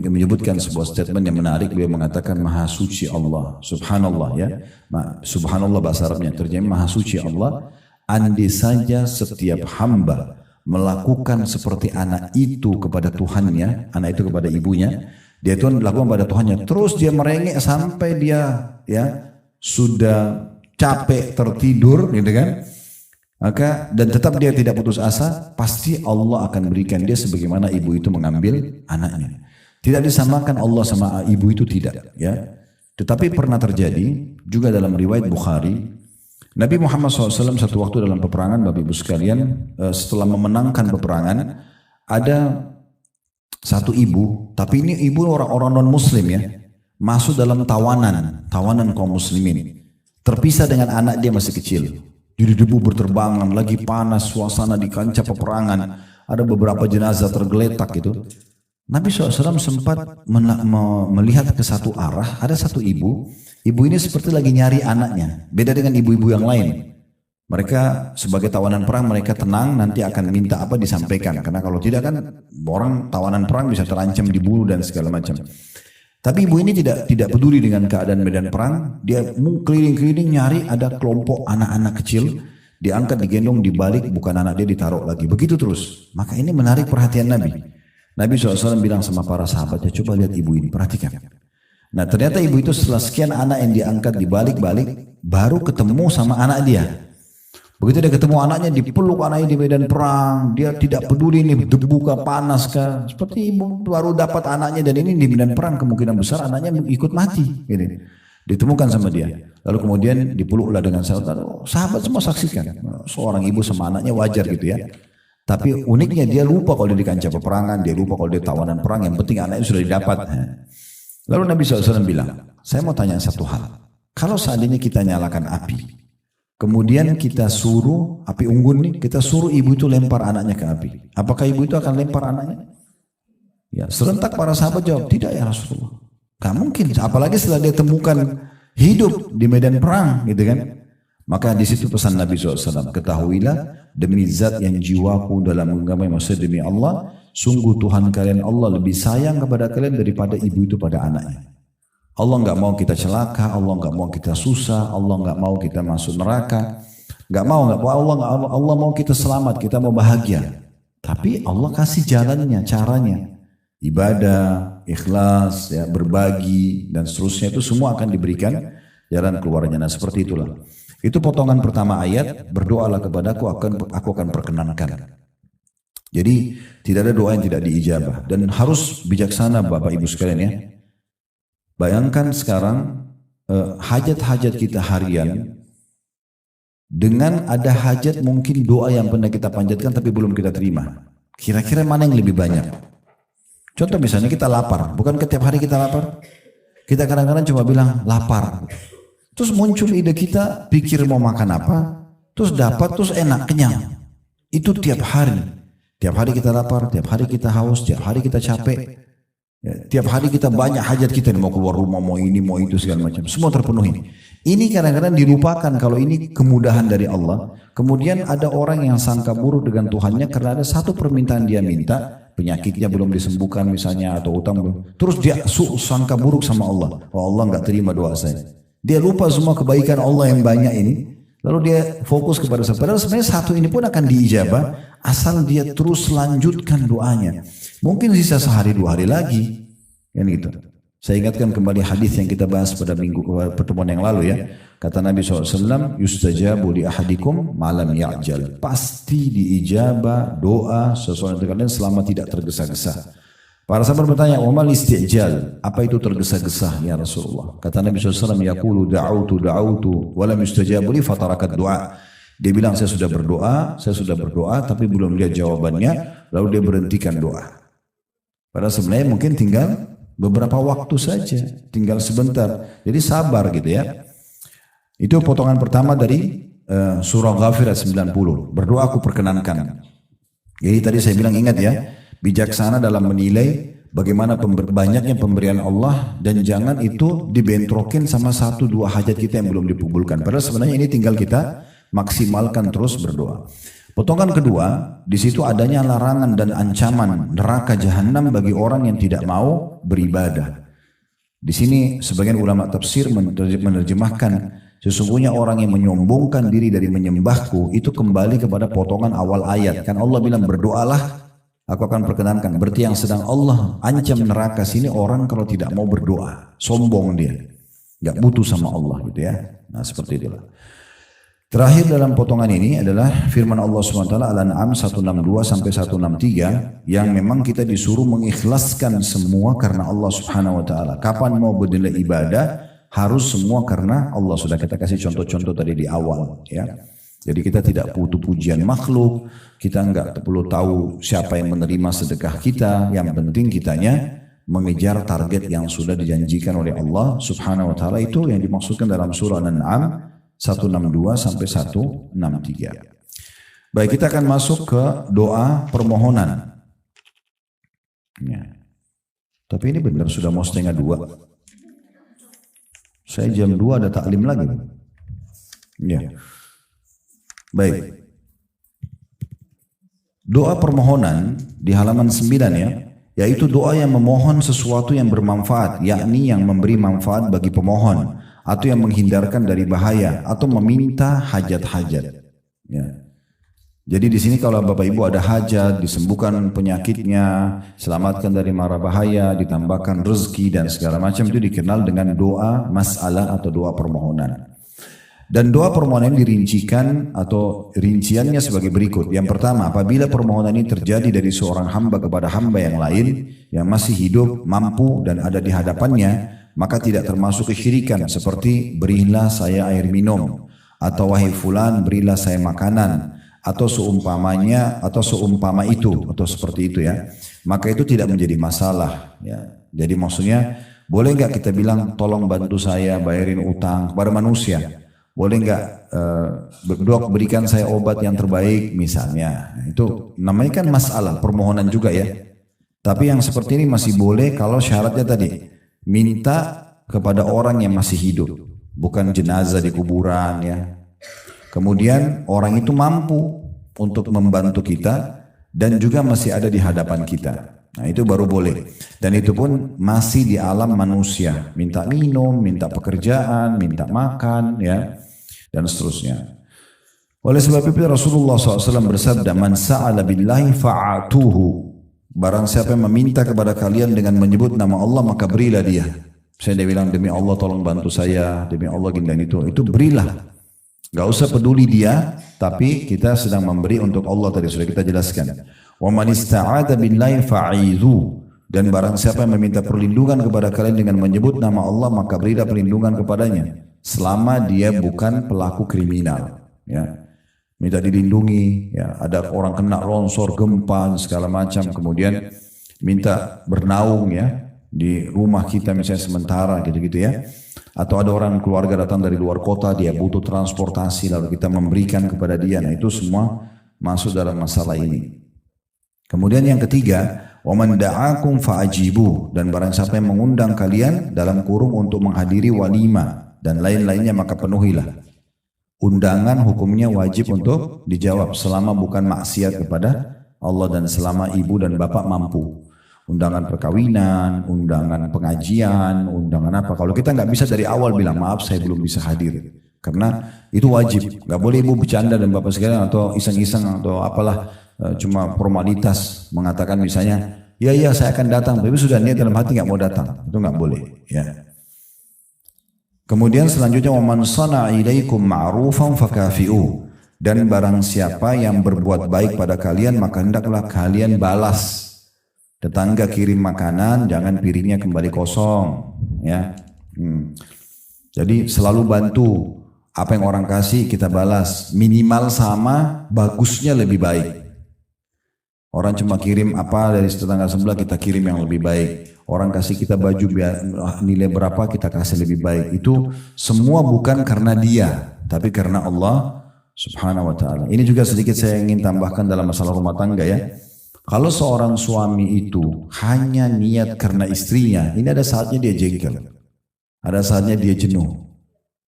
A: menyebutkan sebuah statement yang menarik. Beliau mengatakan Maha Suci Allah, Subhanallah ya. Subhanallah bahasa Arabnya, terjemah Maha Suci Allah. Andai saja setiap hamba melakukan seperti anak itu kepada Tuhannya, anak itu kepada ibunya, dia itu lakukan pada Tuhannya, terus dia merengek sampai dia ya sudah capek tertidur, gitu kan? Maka dan tetap dia tidak putus asa, pasti Allah akan berikan dia sebagaimana ibu itu mengambil anaknya. Tidak disamakan Allah sama ibu itu, tidak ya. Tetapi pernah terjadi juga dalam riwayat Bukhari. Nabi Muhammad SAW satu waktu dalam peperangan, Bapak Ibu sekalian, setelah memenangkan peperangan, ada satu ibu, tapi ini ibu orang-orang non-muslim ya, masuk dalam tawanan kaum muslimin, terpisah dengan anak dia masih kecil. Jadi debu berterbangan, lagi panas, suasana di kancah peperangan, ada beberapa jenazah tergeletak gitu. Nabi SAW sempat melihat ke satu arah, ada satu ibu ini seperti lagi nyari anaknya, beda dengan ibu-ibu yang lain. Mereka sebagai tawanan perang, mereka tenang, nanti akan minta apa disampaikan. Karena kalau tidak kan orang tawanan perang bisa terancam dibunuh dan segala macam. Tapi ibu ini tidak peduli dengan keadaan medan perang, dia keliling-keliling nyari ada kelompok anak-anak kecil, diangkat, digendong, dibalik, bukan anak dia ditaruh lagi. Begitu terus. Maka ini menarik perhatian Nabi. Nabi SAW bilang sama para sahabatnya, coba lihat ibu ini, perhatikan. Nah ternyata ibu itu setelah sekian anak yang diangkat dibalik-balik, baru ketemu sama anak dia. Begitu dia ketemu anaknya, dipeluk anaknya di medan perang, dia tidak peduli ini debu kah, panas kah. Seperti ibu baru dapat anaknya dan ini di medan perang, kemungkinan besar anaknya ikut mati. Gitu. Ditemukan sama dia. Lalu kemudian dipeluklah dengan sahabat. Sahabat semua saksikan. Seorang ibu sama anaknya wajar gitu ya. Tapi uniknya dia lupa kalau dia di kancah peperangan, dia lupa kalau dia tawanan perang. Yang penting anaknya sudah didapat. Lalu Nabi SAW bilang, saya mau tanya satu hal. Kalau seandainya kita nyalakan api, kemudian kita suruh, api unggun nih, kita suruh ibu itu lempar anaknya ke api. Apakah ibu itu akan lempar anaknya? Ya, serentak para sahabat jawab, tidak ya Rasulullah. Gak mungkin, apalagi setelah dia temukan hidup di medan perang, gitu kan? Maka di situ pesan Nabi SAW, ketahuilah demi zat yang jiwaku dalam genggaman, maksudnya demi Allah, sungguh Tuhan kalian Allah lebih sayang kepada kalian daripada ibu itu pada anaknya. Allah nggak mau kita celaka, Allah nggak mau kita susah, Allah nggak mau kita masuk neraka, nggak mau Allah mau kita selamat, kita mau bahagia. Tapi Allah kasih jalannya, caranya. Ibadah, ikhlas, ya, berbagi, dan seterusnya itu semua akan diberikan jalan keluarnya. Nah seperti itulah. Itu potongan pertama ayat, berdoalah kepadaku, aku akan perkenankan. Jadi tidak ada doa yang tidak diijabah. Dan harus bijaksana Bapak Ibu sekalian ya. Bayangkan sekarang hajat-hajat kita harian, dengan ada hajat mungkin doa yang pernah kita panjatkan tapi belum kita terima. Kira-kira mana yang lebih banyak? Contoh misalnya kita lapar, bukan setiap hari kita lapar? Kita kadang-kadang cuma bilang lapar. Terus muncul ide kita, pikir mau makan apa, terus dapat, terus enak, kenyang. Itu tiap hari. Tiap hari kita lapar, tiap hari kita haus, tiap hari kita capek. Ya, tiap hari kita banyak hajat kita, mau keluar rumah, mau ini, mau itu, segala macam. Semua terpenuhi. Ini kadang-kadang dilupakan kalau ini kemudahan dari Allah. Kemudian ada orang yang sangka buruk dengan Tuhannya karena ada satu permintaan dia minta, penyakitnya belum disembuhkan misalnya, atau utang belum. Terus dia sangka buruk sama Allah. Oh Allah nggak terima doa saya. Dia lupa semua kebaikan Allah yang banyak ini. Lalu dia fokus kepada saya. Padahal sebenarnya satu ini pun akan diijabah asal dia terus lanjutkan doanya. Mungkin sisa sehari 2 hari lagi. Kan gitu. Saya ingatkan kembali hadis yang kita bahas pada pertemuan yang lalu ya. Kata Nabi SAW, yustajabu li ahadikum malam ya'jal. Pasti diijabah doa sesuatu yang kalian selama tidak tergesa-gesa. Para sahabat bertanya, "Wa mal istijal?" Apa itu tergesa-gesa ya Rasulullah? Kata Nabi SAW, yaqulu da'autu wa lam yustajabu li fatarakat du'a. Dia bilang saya sudah berdoa tapi belum lihat jawabannya, lalu dia berhentikan doa. Padahal sebenarnya mungkin tinggal beberapa waktu saja, tinggal sebentar. Jadi sabar gitu ya. Itu potongan pertama dari surah Ghafir ayat 90. Berdoa aku perkenankan. Jadi tadi saya bilang ingat ya, bijaksana dalam menilai bagaimana banyaknya pemberian Allah dan jangan itu dibentrokin sama 1-2 hajat kita yang belum dikabulkan. Padahal sebenarnya ini tinggal kita maksimalkan terus berdoa. Potongan kedua, di situ adanya larangan dan ancaman neraka jahanam bagi orang yang tidak mau beribadah. Di sini sebagian ulama tafsir menerjemahkan sesungguhnya orang yang menyombongkan diri dari menyembahku itu kembali kepada potongan awal ayat. Kan Allah bilang berdoalah aku akan perkenankan. Berarti yang sedang Allah ancam neraka sini orang kalau tidak mau berdoa. Sombong dia. Gak butuh sama Allah gitu ya. Nah seperti itulah. Terakhir dalam potongan ini adalah firman Allah SWT Al-An'am 162 sampai 163 yang memang kita disuruh mengikhlaskan semua karena Allah Subhanahu wa taala. Kapan mau bernilai ibadah harus semua karena Allah. Sudah kita kasih contoh-contoh tadi di awal ya. Jadi kita tidak butuh pujian makhluk, kita enggak perlu tahu siapa yang menerima sedekah kita, yang penting kitanya mengejar target yang sudah dijanjikan oleh Allah Subhanahu wa taala. Itu yang dimaksudkan dalam surah Al-An'am 162 sampai 163. Baik, kita akan masuk ke doa permohonan. Ya. Tapi ini benar sudah mau 1:30. Saya jam 2 ada taklim lagi. Ya. Baik. Doa permohonan di halaman 9 ya, yaitu doa yang memohon sesuatu yang bermanfaat, yakni yang memberi manfaat bagi pemohon, atau yang menghindarkan dari bahaya, atau meminta hajat-hajat. Ya. Jadi di sini kalau Bapak Ibu ada hajat, disembuhkan penyakitnya, selamatkan dari mara bahaya, ditambahkan rezeki dan segala macam, itu dikenal dengan doa masalah atau doa permohonan. Dan doa permohonan dirincikan atau rinciannya sebagai berikut. Yang pertama, apabila permohonan ini terjadi dari seorang hamba kepada hamba yang lain yang masih hidup, mampu dan ada di hadapannya, maka tidak termasuk kesyirikan seperti berilah saya air minum atau wahai fulan berilah saya makanan atau seumpamanya atau seumpama itu atau seperti itu ya, maka itu tidak menjadi masalah ya. Jadi maksudnya boleh nggak kita bilang tolong bantu saya bayarin utang kepada manusia, boleh nggak dok berikan saya obat yang terbaik misalnya, itu namanya kan masalah permohonan juga ya. Tapi yang seperti ini masih boleh kalau syaratnya tadi minta kepada orang yang masih hidup, bukan jenazah di kuburan ya. Kemudian orang itu mampu untuk membantu kita dan juga masih ada di hadapan kita. Nah itu baru boleh. Dan itu pun masih di alam manusia. Minta minum, minta pekerjaan, minta makan ya. Dan seterusnya. Oleh sebab itu Rasulullah SAW bersabda, "Man sa'ala billahi fa'atuhu." Barang siapa yang meminta kepada kalian dengan menyebut nama Allah maka berilah dia. Saya bilang demi Allah tolong bantu saya, demi Allah gini dan itu berilah. Gak usah peduli dia, tapi kita sedang memberi untuk Allah tadi sudah kita jelaskan. Wa man ista'adha billahi fa'idhu, dan barang siapa yang meminta perlindungan kepada kalian dengan menyebut nama Allah maka berilah perlindungan kepadanya selama dia bukan pelaku kriminal ya. Minta dilindungi ya, ada orang kena longsor, gempa segala macam, kemudian minta bernaung ya di rumah kita misalnya sementara gitu-gitu ya. Atau ada orang keluarga datang dari luar kota, dia butuh transportasi lalu kita memberikan kepada dia. Nah itu semua masuk dalam masalah ini. Kemudian yang ketiga, وَمَنْ دَعَاكُمْ فَأَجِيبُوا, dan barang siapa yang mengundang kalian dalam kurung untuk menghadiri walimah dan lain-lainnya maka penuhilah. Undangan hukumnya wajib untuk dijawab selama bukan maksiat kepada Allah dan selama ibu dan bapak mampu. Undangan perkawinan, undangan pengajian, undangan apa. Kalau kita nggak bisa dari awal bilang maaf saya belum bisa hadir, karena itu wajib. Nggak boleh ibu bercanda dan bapak sekalian atau iseng-iseng atau apalah cuma formalitas mengatakan misalnya ya saya akan datang, tapi sudah niat dalam hati nggak mau datang, itu nggak boleh. Ya. Kemudian selanjutnya waman sana ilaikum ma'rufan fakafi'u, dan barang siapa yang berbuat baik pada kalian maka hendaklah kalian balas. Tetangga kirim makanan, jangan piringnya kembali kosong, ya. Jadi selalu bantu, apa yang orang kasih kita balas, minimal sama, bagusnya lebih baik. Orang cuma kirim apa dari tetangga sebelah, kita kirim yang lebih baik. Orang kasih kita baju nilai berapa, kita kasih lebih baik. Itu semua bukan karena dia, tapi karena Allah Subhanahu wa ta'ala. Ini juga sedikit saya ingin tambahkan dalam masalah rumah tangga ya. Kalau seorang suami itu hanya niat karena istrinya, ini ada saatnya dia jengkel. Ada saatnya dia jenuh.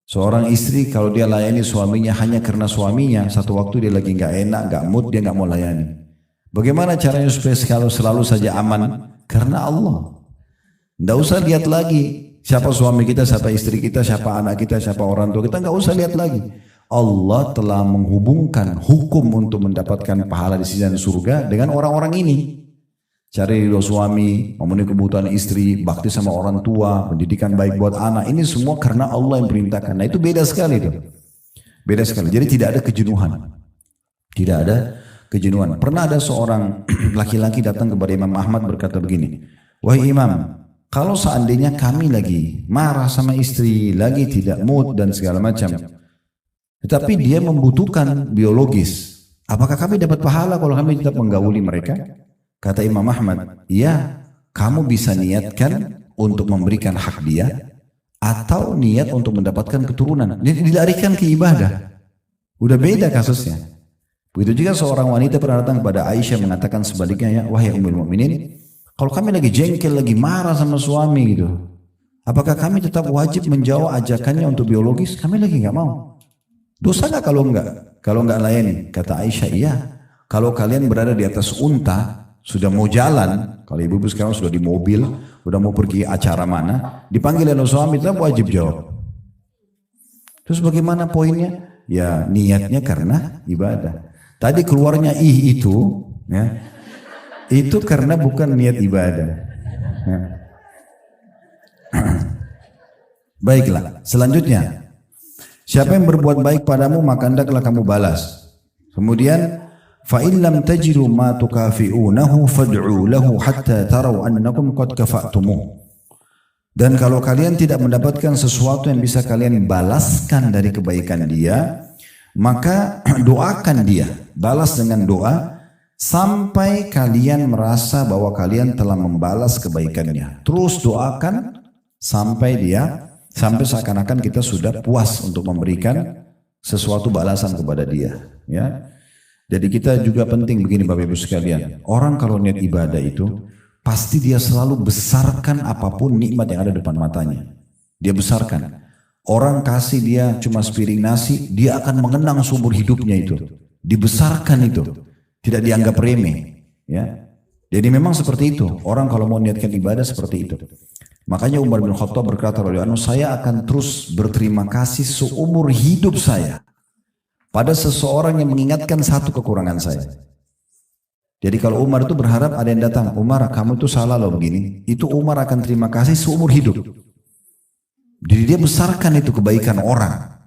A: Seorang istri kalau dia layani suaminya hanya karena suaminya, satu waktu dia lagi nggak enak, nggak mood, dia nggak mau layani. Bagaimana caranya supaya selalu saja aman? Karena Allah. Nggak usah lihat lagi siapa suami kita, siapa istri kita, siapa anak kita, siapa orang tua kita, nggak usah lihat lagi. Allah telah menghubungkan hukum untuk mendapatkan pahala di sisi surga dengan orang-orang ini. Cari ridho suami, memenuhi kebutuhan istri, bakti sama orang tua, pendidikan baik buat anak. Ini semua karena Allah yang perintahkan. Nah itu beda sekali tuh. Beda sekali. Jadi tidak ada kejenuhan. Tidak ada kejenuhan. Pernah ada seorang laki-laki datang kepada Imam Ahmad berkata begini, "Wahai Imam, kalau seandainya kami lagi marah sama istri, lagi tidak mood dan segala macam, tetapi dia membutuhkan biologis, apakah kami dapat pahala kalau kami tetap menggauli mereka?" Kata Imam Ahmad, "Iya, kamu bisa niatkan untuk memberikan hak dia, atau niat untuk mendapatkan keturunan." Dilarikan ke ibadah. Udah beda kasusnya. Begitu juga seorang wanita pernah datang kepada Aisyah mengatakan sebaliknya, "Ya, wahai Ummul Mukminin, kalau kami lagi jengkel, lagi marah sama suami gitu, apakah kami tetap wajib menjawab ajakannya untuk biologis? Kami lagi nggak mau. Dosa nggak kalau nggak? Kalau nggak layani?" Kata Aisyah, "Iya. Kalau kalian berada di atas unta, sudah mau jalan, kalau ibu-ibu sekarang sudah di mobil, sudah mau pergi acara mana, dipanggil oleh suami, tetap wajib jawab. Terus bagaimana poinnya? Ya niatnya karena ibadah. Tadi keluarnya itu, ya, itu karena bukan niat ibadah. Ya. Baiklah, selanjutnya, siapa yang berbuat baik padamu maka hendaklah kamu balas. Kemudian فَإِنْ لَمْ تَجِدُوا مَا تُكَافِئُونَهُ فَادْعُوا لَهُ حَتَّى تَرَوْا أَنَّكُمْ قَدْ كَفَأْتُمُوهُ. Dan kalau kalian tidak mendapatkan sesuatu yang bisa kalian balaskan dari kebaikan dia, maka doakan dia, balas dengan doa sampai kalian merasa bahwa kalian telah membalas kebaikannya. Terus doakan sampai seakan-akan kita sudah puas untuk memberikan sesuatu balasan kepada dia. Ya, jadi kita juga penting begini Bapak Ibu sekalian. Orang kalau niat ibadah itu pasti dia selalu besarkan apapun nikmat yang ada depan matanya. Dia besarkan. Orang kasih dia cuma sepiring nasi, dia akan mengenang seumur hidupnya itu. Dibesarkan itu. Tidak dianggap remeh. Ya. Jadi memang seperti itu. Orang kalau mau niatkan ibadah seperti itu. Makanya Umar bin Khattab berkata, saya akan terus berterima kasih seumur hidup saya pada seseorang yang mengingatkan satu kekurangan saya. Jadi kalau Umar itu berharap ada yang datang, Umar kamu itu salah loh begini. Itu Umar akan terima kasih seumur hidup. Jadi dia besarkan itu kebaikan orang.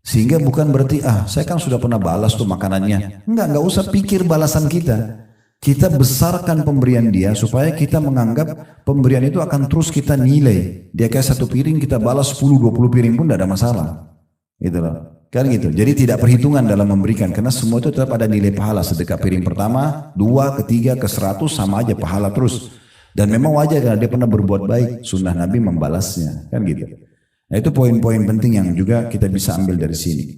A: Sehingga bukan berarti, saya kan sudah pernah balas tuh makanannya. Enggak usah pikir balasan kita. Kita besarkan pemberian dia supaya kita menganggap pemberian itu akan terus kita nilai. Dia kayak satu piring kita balas 10-20 piring pun tidak ada masalah. Gitu loh. Kan gitu. Jadi tidak perhitungan dalam memberikan. Karena semua itu tetap ada nilai pahala. Sedekah piring pertama, 2, ketiga, ke 100 sama aja pahala terus. Dan memang wajar karena dia pernah berbuat baik. Sunnah Nabi membalasnya. Kan gitu. Nah itu poin-poin penting yang juga kita bisa ambil dari sini.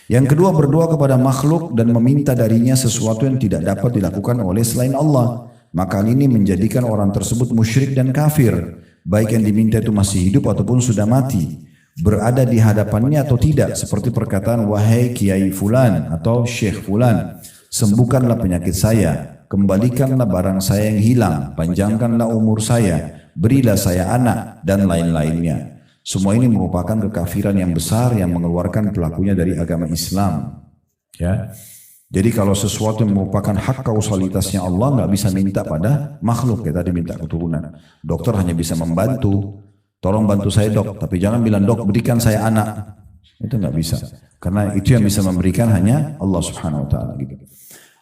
A: Yang kedua, berdoa kepada makhluk dan meminta darinya sesuatu yang tidak dapat dilakukan oleh selain Allah. Maka ini menjadikan orang tersebut musyrik dan kafir. Baik yang diminta itu masih hidup ataupun sudah mati. Berada di hadapannya atau tidak. Seperti perkataan, wahai Kiai Fulan atau Syekh Fulan, sembuhkanlah penyakit saya. Kembalikanlah barang saya yang hilang. Panjangkanlah umur saya. Berilah saya anak dan lain-lainnya. Semua ini merupakan kekafiran yang besar yang mengeluarkan pelakunya dari agama Islam. Ya, jadi kalau sesuatu yang merupakan hak kausalitasnya Allah nggak bisa minta pada makhluk. Ya tadi minta keturunan. Dokter hanya bisa membantu. Tolong bantu saya dok, tapi jangan bilang dok berikan saya anak. Itu nggak bisa. Karena itu yang bisa memberikan hanya Allah Subhanahu Wa Taala. Gitu.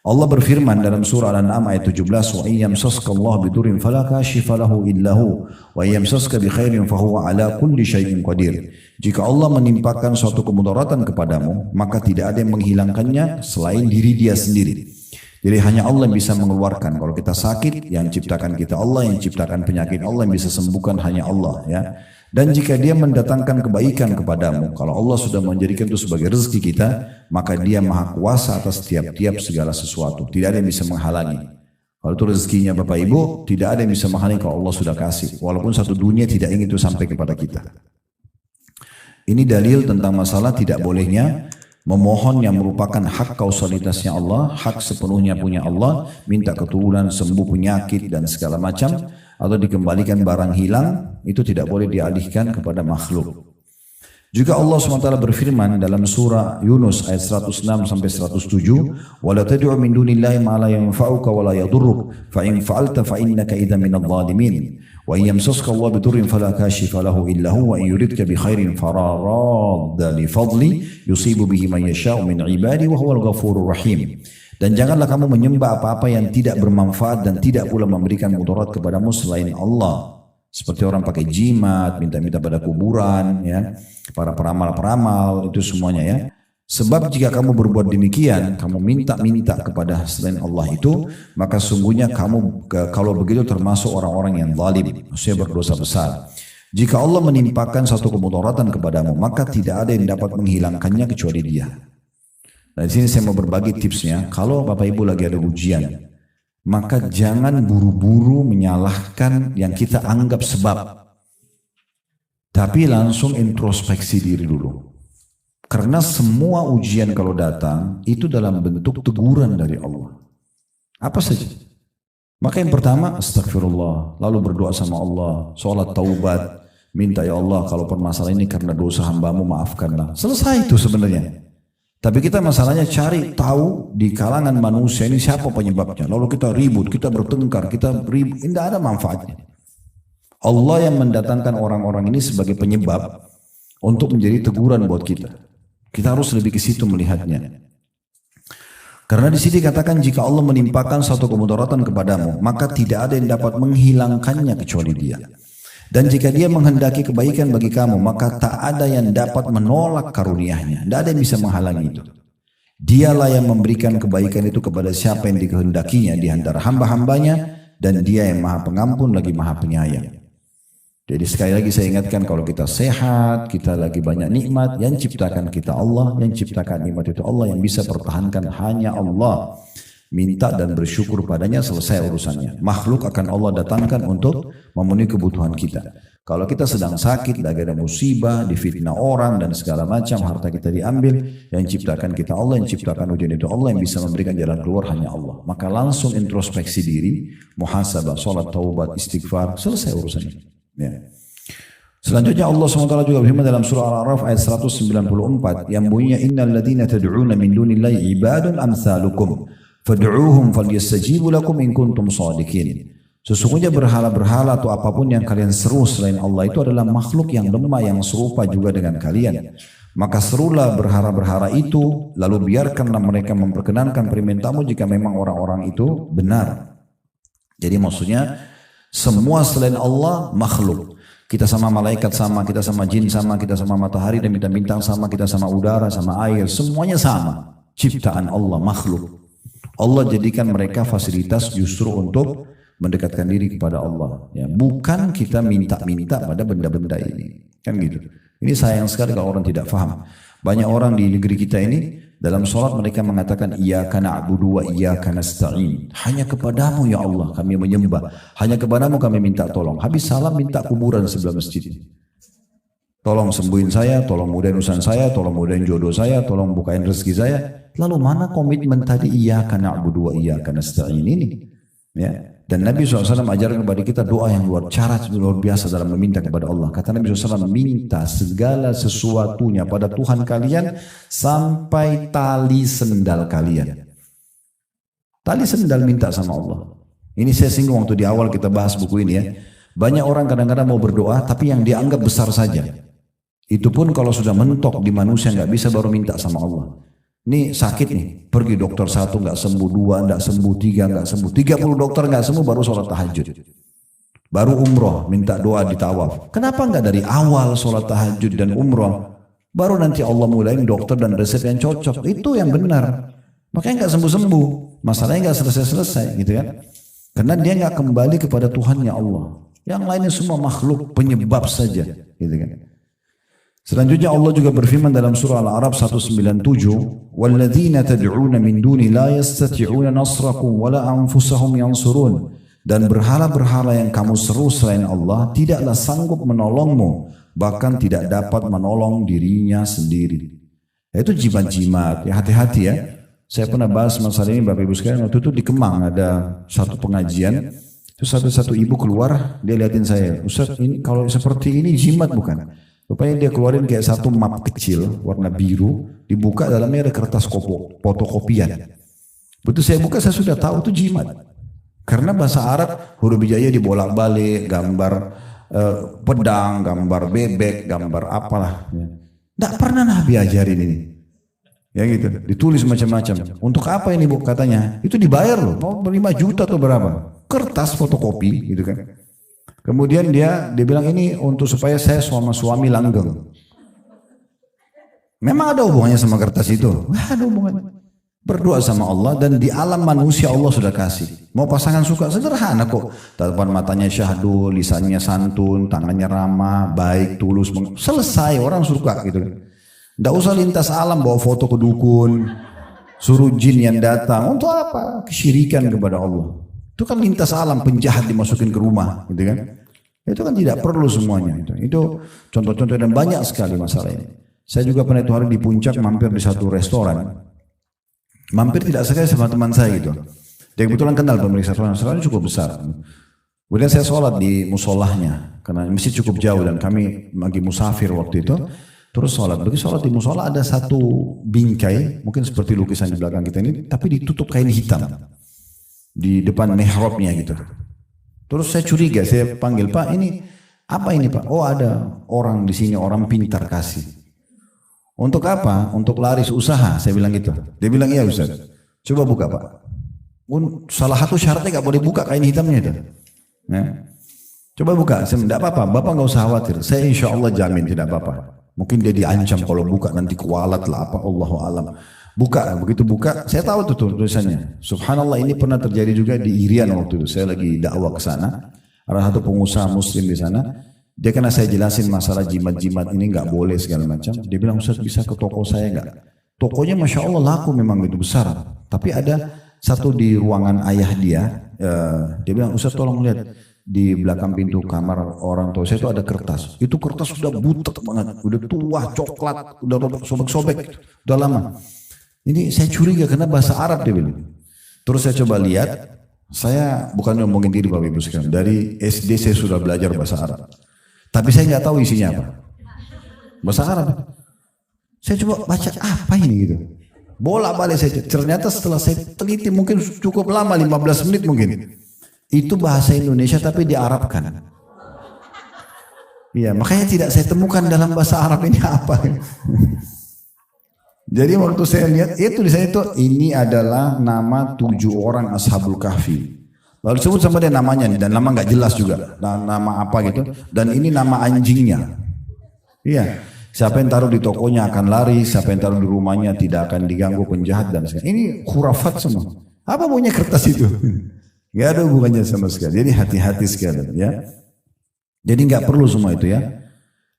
A: Allah berfirman dalam surah Al-An'am ayat 17, wa iyyamsaska Allah bidurin fala kashifa lahu illa hu wa iyyamsaska bi khairin fahuwa ala kulli syai'in qadir. Jika Allah menimpakan suatu kemudaratan kepadamu, maka tidak ada yang menghilangkannya selain diri dia sendiri. Jadi hanya Allah yang bisa mengeluarkan. Kalau kita sakit, yang ciptakan kita Allah, yang ciptakan penyakit Allah, yang bisa sembuhkan hanya Allah. Ya. Dan jika dia mendatangkan kebaikan kepadamu, kalau Allah sudah menjadikan itu sebagai rezeki kita, maka dia maha kuasa atas tiap-tiap segala sesuatu. Tidak ada yang bisa menghalangi. Kalau itu rezekinya Bapak Ibu, tidak ada yang bisa menghalangi kalau Allah sudah kasih. Walaupun satu dunia tidak ingin itu sampai kepada kita. Ini dalil tentang masalah tidak bolehnya memohon yang merupakan hak kausalitasnya Allah, hak sepenuhnya punya Allah, minta keturunan, sembuh penyakit dan segala macam, atau dikembalikan barang hilang, itu tidak boleh dialihkan kepada makhluk. Juga Allah SWT berfirman dalam surah Yunus ayat 106 sampai 107, "Wala tad'u min dunillahi ma la yanfa'uka wa la yadurruk, fa in fa'alta fa innaka idzan minadh dhalimin. Wa in yamsaska Allah bidurrin fala kashifa lahu illa hu wa in yuridka bi khairin fala radda li fadli yusibu bihi man yasha'u min ibadi wa huwal ghafurur rahim." Dan janganlah kamu menyembah apa-apa yang tidak bermanfaat dan tidak pula memberikan mudarat kepadamu selain Allah. Seperti orang pakai jimat, minta-minta pada kuburan, ya, para peramal-peramal, itu semuanya ya. Sebab jika kamu berbuat demikian, kamu minta-minta kepada selain Allah itu, maka sungguhnya kamu kalau begitu termasuk orang-orang yang zalim, maksudnya berdosa besar. Jika Allah menimpakan satu kemudaratan kepadamu, maka tidak ada yang dapat menghilangkannya kecuali Dia. Nah, di sini saya mau berbagi tipsnya. Kalau Bapak Ibu lagi ada ujian, maka jangan buru-buru menyalahkan yang kita anggap sebab. Tapi langsung introspeksi diri dulu. Karena semua ujian kalau datang, itu dalam bentuk teguran dari Allah. Apa saja? Maka yang pertama, astagfirullah. Lalu berdoa sama Allah, sholat taubat. Minta ya Allah, kalau permasalahan ini karena dosa hambamu, maafkanlah. Selesai itu sebenarnya. Tapi kita masalahnya cari tahu di kalangan manusia ini siapa penyebabnya. Lalu kita ribut, kita bertengkar, kita ribut. Tidak ada manfaatnya. Allah yang mendatangkan orang-orang ini sebagai penyebab untuk menjadi teguran buat kita. Kita harus lebih ke situ melihatnya. Karena di sini katakan jika Allah menimpakan satu kemudaratan kepadamu, maka tidak ada yang dapat menghilangkannya kecuali Dia. Dan jika dia menghendaki kebaikan bagi kamu, maka tak ada yang dapat menolak karunia-Nya. Tidak ada yang bisa menghalangi itu. Dialah yang memberikan kebaikan itu kepada siapa yang dikehendakinya di antara hamba-hambanya, dan Dia yang Maha Pengampun lagi Maha Penyayang. Jadi sekali lagi saya ingatkan, kalau kita sehat, kita lagi banyak nikmat, yang ciptakan kita Allah, yang ciptakan nikmat itu Allah, yang bisa pertahankan hanya Allah. Minta dan bersyukur padanya, selesai urusannya. Makhluk akan Allah datangkan untuk memenuhi kebutuhan kita. Kalau kita sedang sakit, lagi ada musibah, difitnah orang dan segala macam, harta kita diambil, yang ciptakan kita Allah, yang ciptakan ujian itu Allah, yang bisa memberikan jalan keluar hanya Allah. Maka langsung introspeksi diri, muhasabah, salat, taubat, istighfar, selesai urusannya. Ya. Selanjutnya Allah SWT juga berfirman dalam surah Al-A'raf ayat 194 yang bunyinya, innal ladzina tad'una min dunillahi ibadun amsalukum fad'uuhum falyastajibu lakum in kuntum shadiqin. Sesungguhnya berhala-berhala atau apapun yang kalian seru selain Allah itu adalah makhluk yang lemah yang serupa juga dengan kalian. Maka serulah berhala-berhala itu, lalu biarkanlah mereka memperkenankan permintaanmu jika memang orang-orang itu benar. Jadi maksudnya semua selain Allah makhluk. Kita sama malaikat sama, kita sama jin sama, kita sama matahari dan bintang-bintang sama, kita sama udara, sama air, semuanya sama. Ciptaan Allah, makhluk. Allah jadikan mereka fasilitas justru untuk mendekatkan diri kepada Allah. Ya, bukan kita minta-minta pada benda-benda ini. Kan gitu. Ini sayang sekali kalau orang tidak faham. Banyak orang di negeri kita ini, dalam sholat mereka mengatakan, iyyaka na'budu wa iyyaka nasta'in. Hanya kepadamu ya Allah kami menyembah. Hanya kepadamu kami minta tolong. Habis salam minta kuburan sebelah masjid. Tolong sembuhin saya, tolong mudahin urusan saya, tolong mudahin jodoh saya, tolong bukain rezeki saya. Lalu mana komitmen tadi iyyaka na'budu wa iyyaka nasta'in ini? Ya. Dan Nabi SAW ajarkan kepada kita doa yang cara luar biasa dalam meminta kepada Allah. Kata Nabi SAW, minta segala sesuatunya pada Tuhan kalian sampai tali sendal kalian. Tali sendal minta sama Allah. Ini saya singgung waktu di awal kita bahas buku ini ya. Banyak orang kadang-kadang mau berdoa tapi yang dianggap besar saja. Itu pun kalau sudah mentok di manusia nggak bisa, baru minta sama Allah. Ini sakit nih, pergi dokter 1 nggak sembuh, 2 nggak sembuh, 3 nggak sembuh, 30 dokter nggak sembuh, baru sholat tahajud. Baru umroh, minta doa di tawaf. Kenapa nggak dari awal sholat tahajud dan umroh? Baru nanti Allah mulain dokter dan resep yang cocok. Itu yang benar. Makanya nggak sembuh-sembuh, masalahnya nggak selesai-selesai gitu kan? Karena dia nggak kembali kepada Tuhannya Allah. Yang lainnya semua makhluk penyebab saja, gitu kan? Selanjutnya Allah juga berfirman dalam surah Al-A'raf 197, "Walladzina tad'una min duni la yastati'una nasrakum wala anfusahum yansurun." Dan berhala-berhala yang kamu seru selain Allah tidaklah sanggup menolongmu, bahkan tidak dapat menolong dirinya sendiri. Itu jimat-jimat, ya hati-hati ya. Saya pernah bahas masalah ini Bapak Ibu sekalian, waktu itu di Kemang ada satu pengajian, terus satu ibu keluar, dia liatin saya, Ustaz ini kalau seperti ini jimat bukan? Rupanya dia keluarin kayak satu map kecil warna biru, dibuka dalamnya ada kertas fotokopian. Betul saya buka saya sudah tahu itu jimat. Karena bahasa Arab huruf hijaiyah dibolak-balik, gambar pedang, gambar bebek, gambar apalah. Tidak pernah Nabi ajarin ini. Ya gitu, ditulis macam-macam. Untuk apa ini Bu katanya? Itu dibayar loh, mau 5 juta atau berapa? Kertas fotokopi gitu kan. Kemudian dia bilang ini untuk supaya saya suami langgeng. Memang ada hubungannya sama kertas itu? Ada hubungannya. Berdoa sama Allah dan di alam manusia Allah sudah kasih. Mau pasangan suka sederhana kok. Tatapan matanya syahdu, lisannya santun, tangannya ramah, baik, tulus. Selesai orang suka gitu. Tidak usah lintas alam bawa foto ke dukun, suruh jin yang datang. Untuk apa? Kesyirikan kepada Allah. Itu kan lintas alam, penjahat dimasukin ke rumah, gitu kan? Itu kan tidak perlu semuanya. Itu contoh-contoh dan banyak sekali masalah ini. Saya juga pernah itu hari di puncak mampir di satu restoran. Mampir tidak sekali sama teman saya gitu. Dia kebetulan kenal pemilik restoran cukup besar. Kemudian saya sholat di musolahnya karena masjid cukup jauh dan kami lagi musafir waktu itu. Terus sholat. Begitu sholat di musola ada satu bingkai, mungkin seperti lukisan di belakang kita ini, tapi ditutup kain hitam. Di depan mihrabnya gitu. Terus saya curiga, saya panggil, Pak ini apa ini Pak? Oh ada orang di sini, orang pintar kasih. Untuk apa? Untuk laris usaha, saya bilang gitu. Dia bilang iya Ustaz. Coba buka Pak. Salah satu syaratnya gak boleh buka kain hitamnya itu. Nah, Coba buka, tidak apa-apa, Bapak nggak usah khawatir. Saya insya Allah jamin tidak apa-apa. Mungkin dia diancam kalau buka nanti kualat lah apa, Allahu alam. Buka, begitu buka, saya tahu tuh tulisannya. Subhanallah, ini pernah terjadi juga di Irian waktu itu. Saya lagi dakwah ke sana. Ada satu pengusaha muslim di sana. Dia kena saya jelasin masalah jimat-jimat ini nggak boleh segala macam. Dia bilang, Ustaz bisa ke toko saya nggak? Tokonya Masya Allah laku memang itu besar. Tapi ada satu di ruangan ayah dia. Dia bilang, Ustaz tolong lihat. Di belakang pintu kamar orang tua saya itu ada kertas. Itu kertas sudah butek banget. Udah tua, coklat, udah sobek-sobek. Udah lama. Ini saya curiga karena bahasa Arab dia bilang. Terus saya coba lihat. Saya bukan ngomongin diri Bapak Ibu sekalian. Dari SD saya sudah belajar bahasa Arab. Tapi saya nggak tahu isinya apa. Bahasa Arab. Saya coba baca apa ini gitu. Bolak-balik saya. Ternyata setelah saya teliti mungkin cukup lama 15 menit mungkin. Itu bahasa Indonesia tapi diarabkan. Iya, makanya tidak saya temukan dalam bahasa Arab ini apa. Jadi waktu saya lihat itu di sana itu ini adalah nama 7 orang Ashabul Kahfi. Lalu disebut sama dia namanya dan nama nggak jelas juga. Nama apa gitu. Dan ini nama anjingnya. Iya. Siapa yang taruh di tokonya akan lari, siapa yang taruh di rumahnya tidak akan diganggu penjahat dan sebagainya. Ini khurafat semua. Apa punya kertas itu? Gak ada hubungannya sama sekali. Jadi hati-hati sekali ya. Jadi nggak perlu semua itu ya.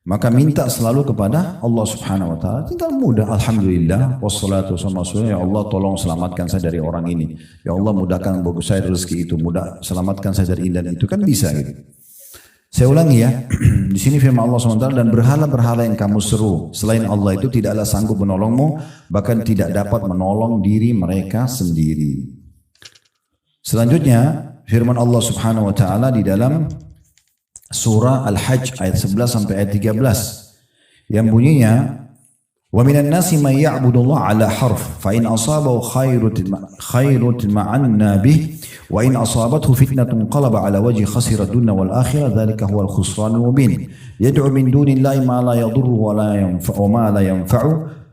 A: Maka minta selalu kepada Allah Subhanahu wa taala. Tinggal mudah, alhamdulillah, wassalatu wassalamu, ya Allah tolong selamatkan saya dari orang ini. Ya Allah mudahkan bagi saya rezeki itu, selamatkan saya dari ini dan itu kan bisa gitu. Saya ulangi ya. Di sini firman Allah SWT, dan berhala-berhala yang kamu seru selain Allah itu tidaklah sanggup menolongmu, bahkan tidak dapat menolong diri mereka sendiri. Selanjutnya firman Allah Subhanahu wa taala di dalam surah Al-Hajj ayat 11 sampai ayat 13 yang bunyinya wa minan nasi may ya'budu Allah ala harf fa in asabahu khairun ma'anna bih wa in asabathu fitnatun qalaba ala wajhi khasira dunya wal akhirah dzalika huwal khusranul mubin yad'u min dunillahi ma la yadurru wa la yanfa'u ma la yanfa'u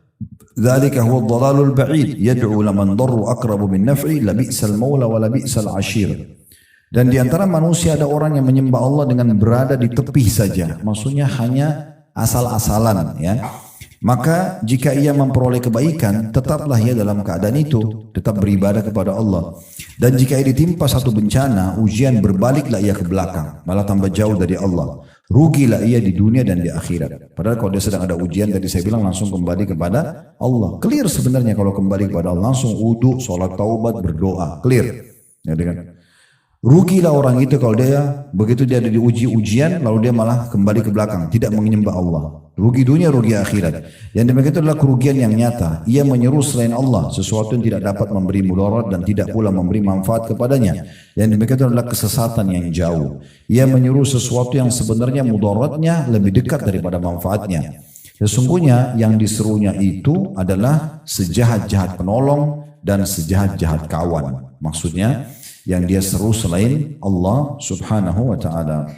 A: ذلك هو الضلال البعيد يدعو لمن ضر أقرب من نفعه لبئس المولى ولبئس العشير. Dan di antara manusia ada orang yang menyembah Allah dengan berada di tepi saja, maksudnya hanya asal-asalan ya. Maka jika ia memperoleh kebaikan, tetaplah ia dalam keadaan itu, tetap beribadah kepada Allah. Dan jika ia ditimpa satu bencana, ujian, berbaliklah ia ke belakang, malah tambah jauh dari Allah. Rugilah ia di dunia dan di akhirat. Padahal kalau dia sedang ada ujian, tadi saya bilang langsung kembali kepada Allah. Clear sebenarnya kalau kembali kepada Allah, langsung wudu, sholat taubat, berdoa, clear. Ya, dengan rugilah orang itu kalau dia begitu dia ada diuji ujian lalu dia malah kembali ke belakang, tidak menyembah Allah. Rugi dunia, rugi akhirat. Yang demikian itu adalah kerugian yang nyata. Ia menyeru selain Allah sesuatu yang tidak dapat memberi mudarat dan tidak pula memberi manfaat kepadanya. Yang demikian itu adalah kesesatan yang jauh. Ia menyeru sesuatu yang sebenarnya mudaratnya lebih dekat daripada manfaatnya. Sesungguhnya yang diserunya itu adalah sejahat-jahat penolong dan sejahat-jahat kawan. Maksudnya yang dia seru selain Allah Subhanahu wa ta'ala.